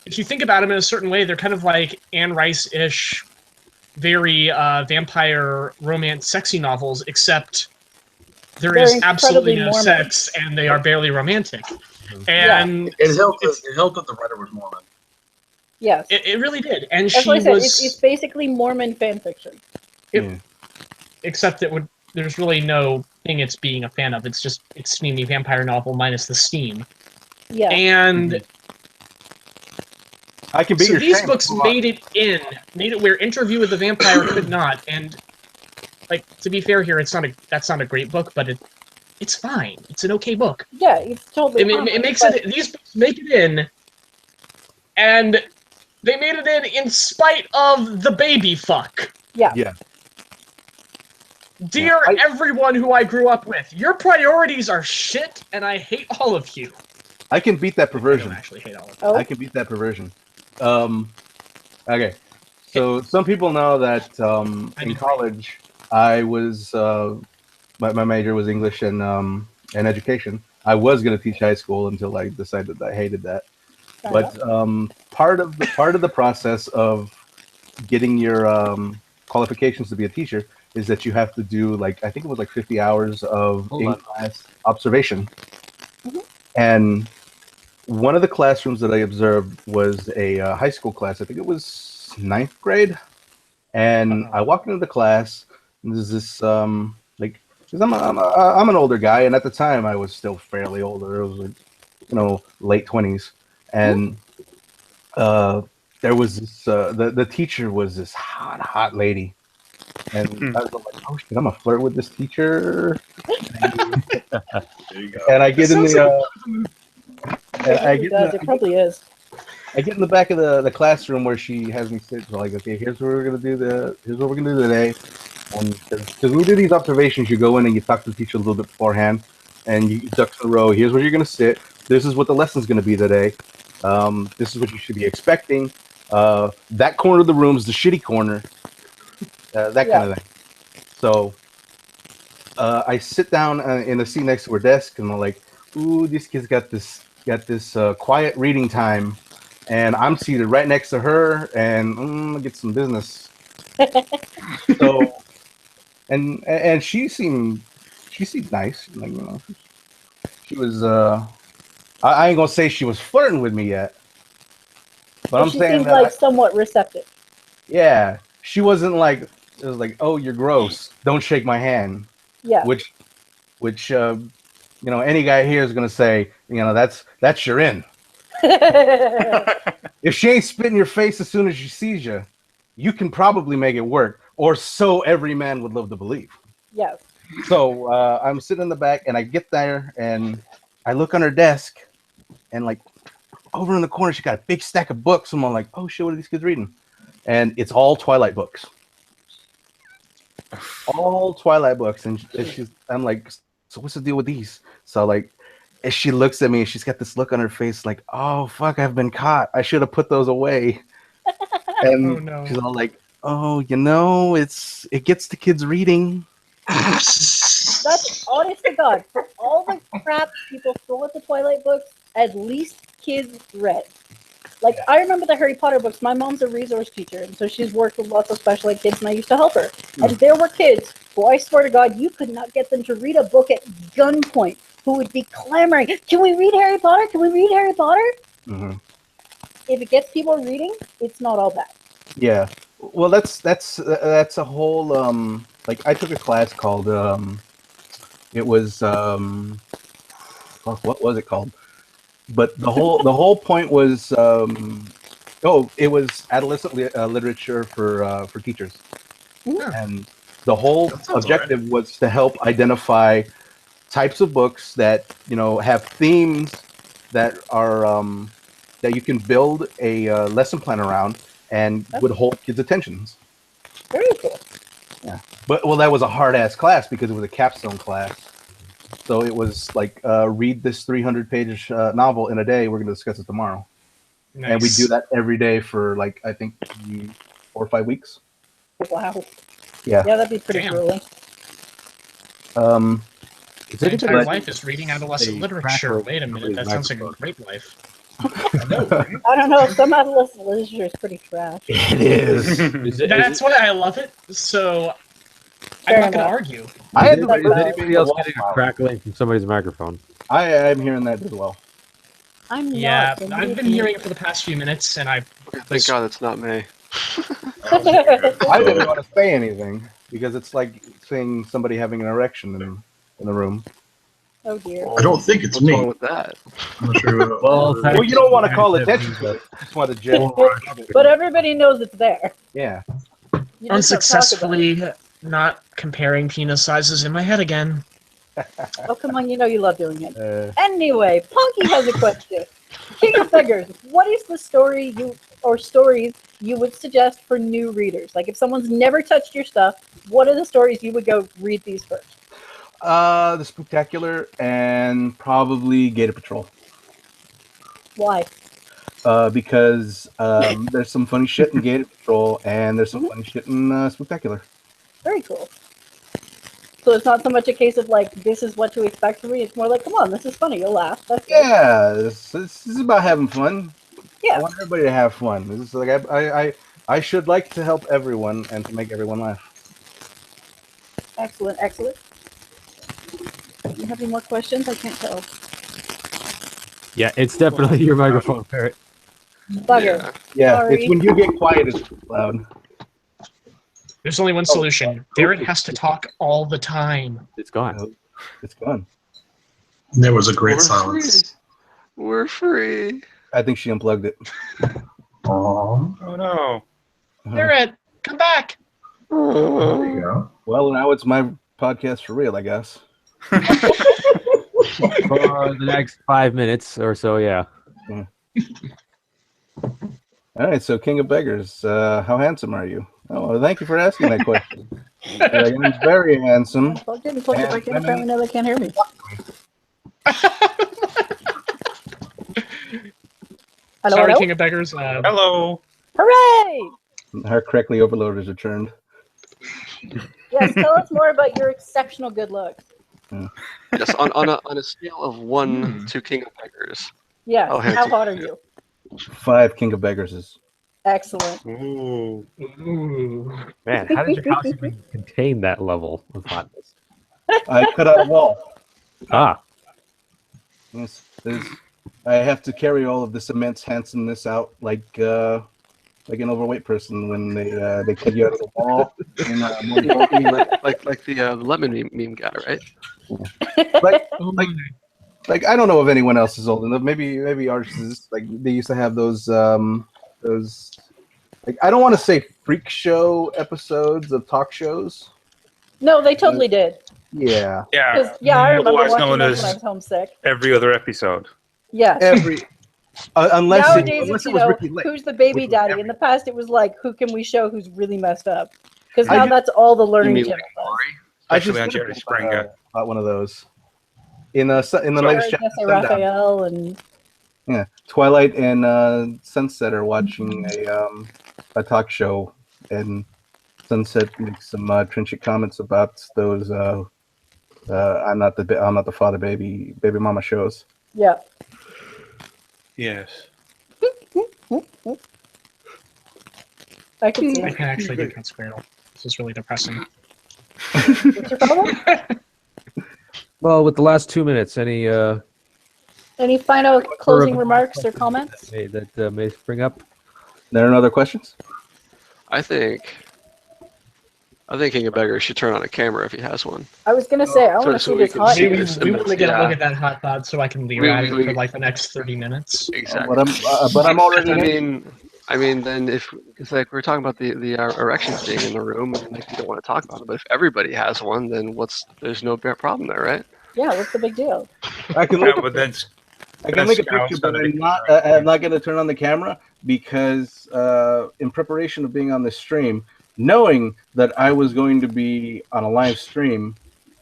if you think about them in a certain way, they're kind of like Anne Rice-ish, very vampire romance sexy novels, except there is absolutely no sex, and they are barely romantic. And it helped that the writer was Mormon. Yes, it really did. And that's she what I said. was. It's basically Mormon fan fiction. Except there's really no thing it's being a fan of. It's just it's steamy vampire novel minus the steam. Yeah. And I can be so these books made it where Interview with the Vampire could not. And like, to be fair here, that's not a great book, but it's fine. It's an okay book. Yeah, it's totally. It makes it. These books make it in, and they made it in spite of the baby fuck. Yeah. Yeah. Dear everyone who I grew up with, your priorities are shit, and I hate all of you. I can beat that perversion. I don't actually hate all of you. I can beat that perversion. Okay. So some people know that in college I was my major was English and education. I was going to teach high school until I decided I hated that. But part of the process of getting your qualifications to be a teacher is that you have to do I think it was 50 hours of in-class observation. Mm-hmm. And one of the classrooms that I observed was a high school class. I think it was 9th grade. And I walked into the class, and there's this because I'm an older guy, and at the time I was still fairly older. It was late 20s. and there was this the teacher was this hot lady, and I was like, oh shit, I'm gonna flirt with this teacher. There you go. And I get in the It probably is. I get in the back of the classroom where she has me sit. So like, okay, here's what we're gonna do today. And because we do these observations, you go in and you talk to the teacher a little bit beforehand, and you duck in a row. Here's where you're gonna sit. This is what the lesson's gonna be today. This is what you should be expecting. That corner of the room is the shitty corner. That kind of thing. So I sit down in the seat next to her desk, and I'm like, ooh, this kid's got this quiet reading time. And I'm seated right next to her, and get some business. So, and she seemed nice. Like, you know, she was. I ain't gonna say she was flirting with me yet, but I'm she saying seemed that like somewhat receptive. Yeah, she wasn't like it was like, oh, you're gross. Don't shake my hand. Yeah. Which any guy here is gonna say, that's you're in. If she ain't spit in your face as soon as she sees you, you can probably make it work, or so every man would love to believe. Yes. So I'm sitting in the back, and I get there, and I look on her desk, and like over in the corner, she got a big stack of books, and I'm like, oh shit, what are these kids reading? And it's all Twilight books. All Twilight books, and I'm like, so what's the deal with these? So like, as she looks at me, she's got this look on her face like, oh, fuck, I've been caught. I should have put those away. And Oh, no. she's all like, oh, it gets the kids reading. That's honest to God. For all the crap people throw at the Twilight books, at least kids read. Like, I remember the Harry Potter books. My mom's a resource teacher, and so she's worked with lots of special ed kids, and I used to help her. And there were kids who, I swear to God, you could not get them to read a book at gunpoint, who would be clamoring, can we read Harry Potter? Can we read Harry Potter? Mm-hmm. If it gets people reading, it's not all bad. Yeah. Well, that's a whole like I took a class called it was what was it called? But the whole point was it was adolescent literature for teachers. Yeah. And the whole objective was to help identify types of books that have themes that are that you can build a lesson plan around and would hold kids' attentions. Very cool. Yeah, but that was a hard ass class because it was a capstone class. So it was like read this 300-page novel in a day. We're going to discuss it tomorrow. Nice. And we do that every day for like I think 4 or 5 weeks. Wow. Yeah. Yeah, that'd be pretty Damn. grueling. My entire life is reading adolescent literature. Wait a minute, that sounds like a great life. I don't know. Some adolescent literature is pretty trash. It is. That's why I love it. So I'm not going to argue. Is anybody else getting a crackling from somebody's microphone? I'm hearing that as well. I'm Yeah, not. I've been hearing it for the past few minutes, and Thank God it's not me. I didn't want to say anything because it's like seeing somebody having an erection in the room. Oh dear. I don't think it's What's me. wrong with that? I'm not sure. Well, You don't want to call attention to it. You just want to judge. But everybody knows it's there. Yeah. You just don't talk about it. unsuccessfully not comparing penis sizes in my head again. Oh, come on. You know you love doing it. Anyway, Punky has a question. King of Figures, what is the story stories you would suggest for new readers? Like if someone's never touched your stuff, what are the stories you would go read these first? The Spooktacular and probably Gator Patrol. Why? Because there's some funny shit in Gator Patrol and there's some funny shit in Spooktacular. Very cool. So it's not so much a case of like, this is what to expect from me. It's more like, come on, this is funny. You'll laugh. That's good. Yeah, this is about having fun. Yeah. I want everybody to have fun. This is like I should like to help everyone and to make everyone laugh. Excellent, excellent. Do you have any more questions? I can't tell. Yeah, it's definitely your microphone, Parrot. Bugger. Yeah, Sorry. it's when you get quiet, it's loud. There's only one solution. Barrett has to talk all the time. It's gone. It's gone. There was a great We're silence. free. We're free. I think she unplugged it. Oh, Oh no. Barrett, come back. there you go. Well, now it's my podcast for real, I guess. For the next 5 minutes or so, yeah. All right, so King of Beggars, how handsome are you? Oh, well, thank you for asking that question. I'm very handsome. Plugged in, plugged it back in. Apparently now they can't hear me. Hello, Sorry, hello? King of Beggars. Hello. Hooray! Her correctly overload is returned. Yes, tell us more about your exceptional good looks. Yes, on a scale of 1 to King of Beggars. Yes, Oh, how handsome. hot are you? 5 King of Beggars is. Excellent. Ooh. Ooh. Man, how did your house even contain that level of hotness? I cut out a wall. Ah, Yes, I have to carry all of this immense handsomeness out like an overweight person when they cut you out of the wall. In, You mean like the lemon meme guy, right? like I don't know if anyone else is old enough. Maybe ours is like they used to have those like I don't want to say freak show episodes of talk shows. No, they totally did. Yeah, Yeah. Yeah, I remember Otherwise watching known those when as- I was homesick. Every other episode. Yeah. every unless Nowadays, it it's, was Ricky Lake. who's the baby which was daddy? every- In the past, it was like, who can we show who's really messed up? Because I now just- that's all the You learning mean channel like does. Maury? I just Especially on did Jerry about, Springer. about one of those in the Or latest I chapter. guess I Sundown. Raphael and Yeah, Twilight and Sunset are watching a talk show, and Sunset makes some trenchant comments about those I'm not the father baby mama shows. yeah. Yes. I can see I it. can actually do Cat Squirrel. This is really depressing. What's your problem? well, with the last 2 minutes, any Any final closing remarks or comments? that may spring up? There are no other questions? I think King of Beggars should turn on a camera if he has one. I was gonna say, I want to so see we this can hot. see Maybe this we want to get a yeah. look at that hot thought so I can leave We- at it we- for like the next 30 minutes. Exactly. But I'm already. I mean, then if it's like we're talking about the erections being in the room, and like you don't want to talk about it, but if everybody has one, then there's no problem there, right? Yeah, what's the big deal? I can Yeah, look. but then I can make a picture, Scouts but on a I'm not going to turn on the camera because in preparation of being on this stream, knowing that I was going to be on a live stream,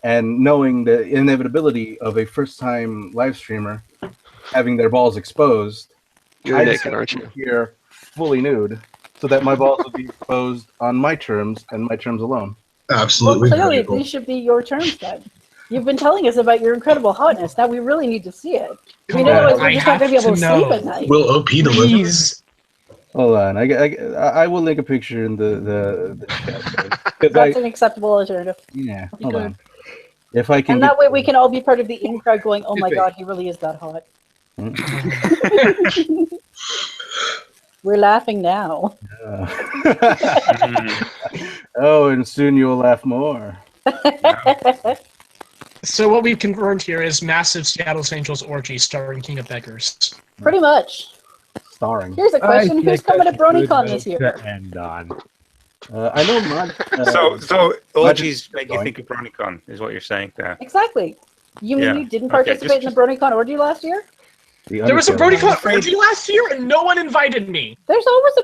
and knowing the inevitability of a first-time live streamer having their balls exposed, You're I naked, decided aren't to you? be here fully nude, so that my balls would be exposed on my terms and my terms alone. Absolutely. Well, clearly valuable. these should be your terms then. You've been telling us about your incredible hotness. Now we really need to see it. We Come know on, otherwise we're I just not going to be have able to to sleep know. at night. Will OP deliver? Please. Hold on, I will link a picture in the chat. 'Cause That's an acceptable alternative. yeah, hold on. If I can And get that way we can all be part of the in crowd going, oh my Excuse me. god, he really is that hot. We're laughing now. Oh, and soon you'll laugh more. So what we've confirmed here is massive Seattle's Angels orgy starring King of Beggars. Pretty much. Starring. Here's a question. Who's coming to BronyCon this year? To end on. I know Mod. So orgies just make you going. think of BronyCon, is what you're saying there. Exactly. You mean Yeah. you didn't Okay, participate in the BronyCon orgy last year? The There was a Undertale. BronyCon orgy last year and no one invited me. There's always a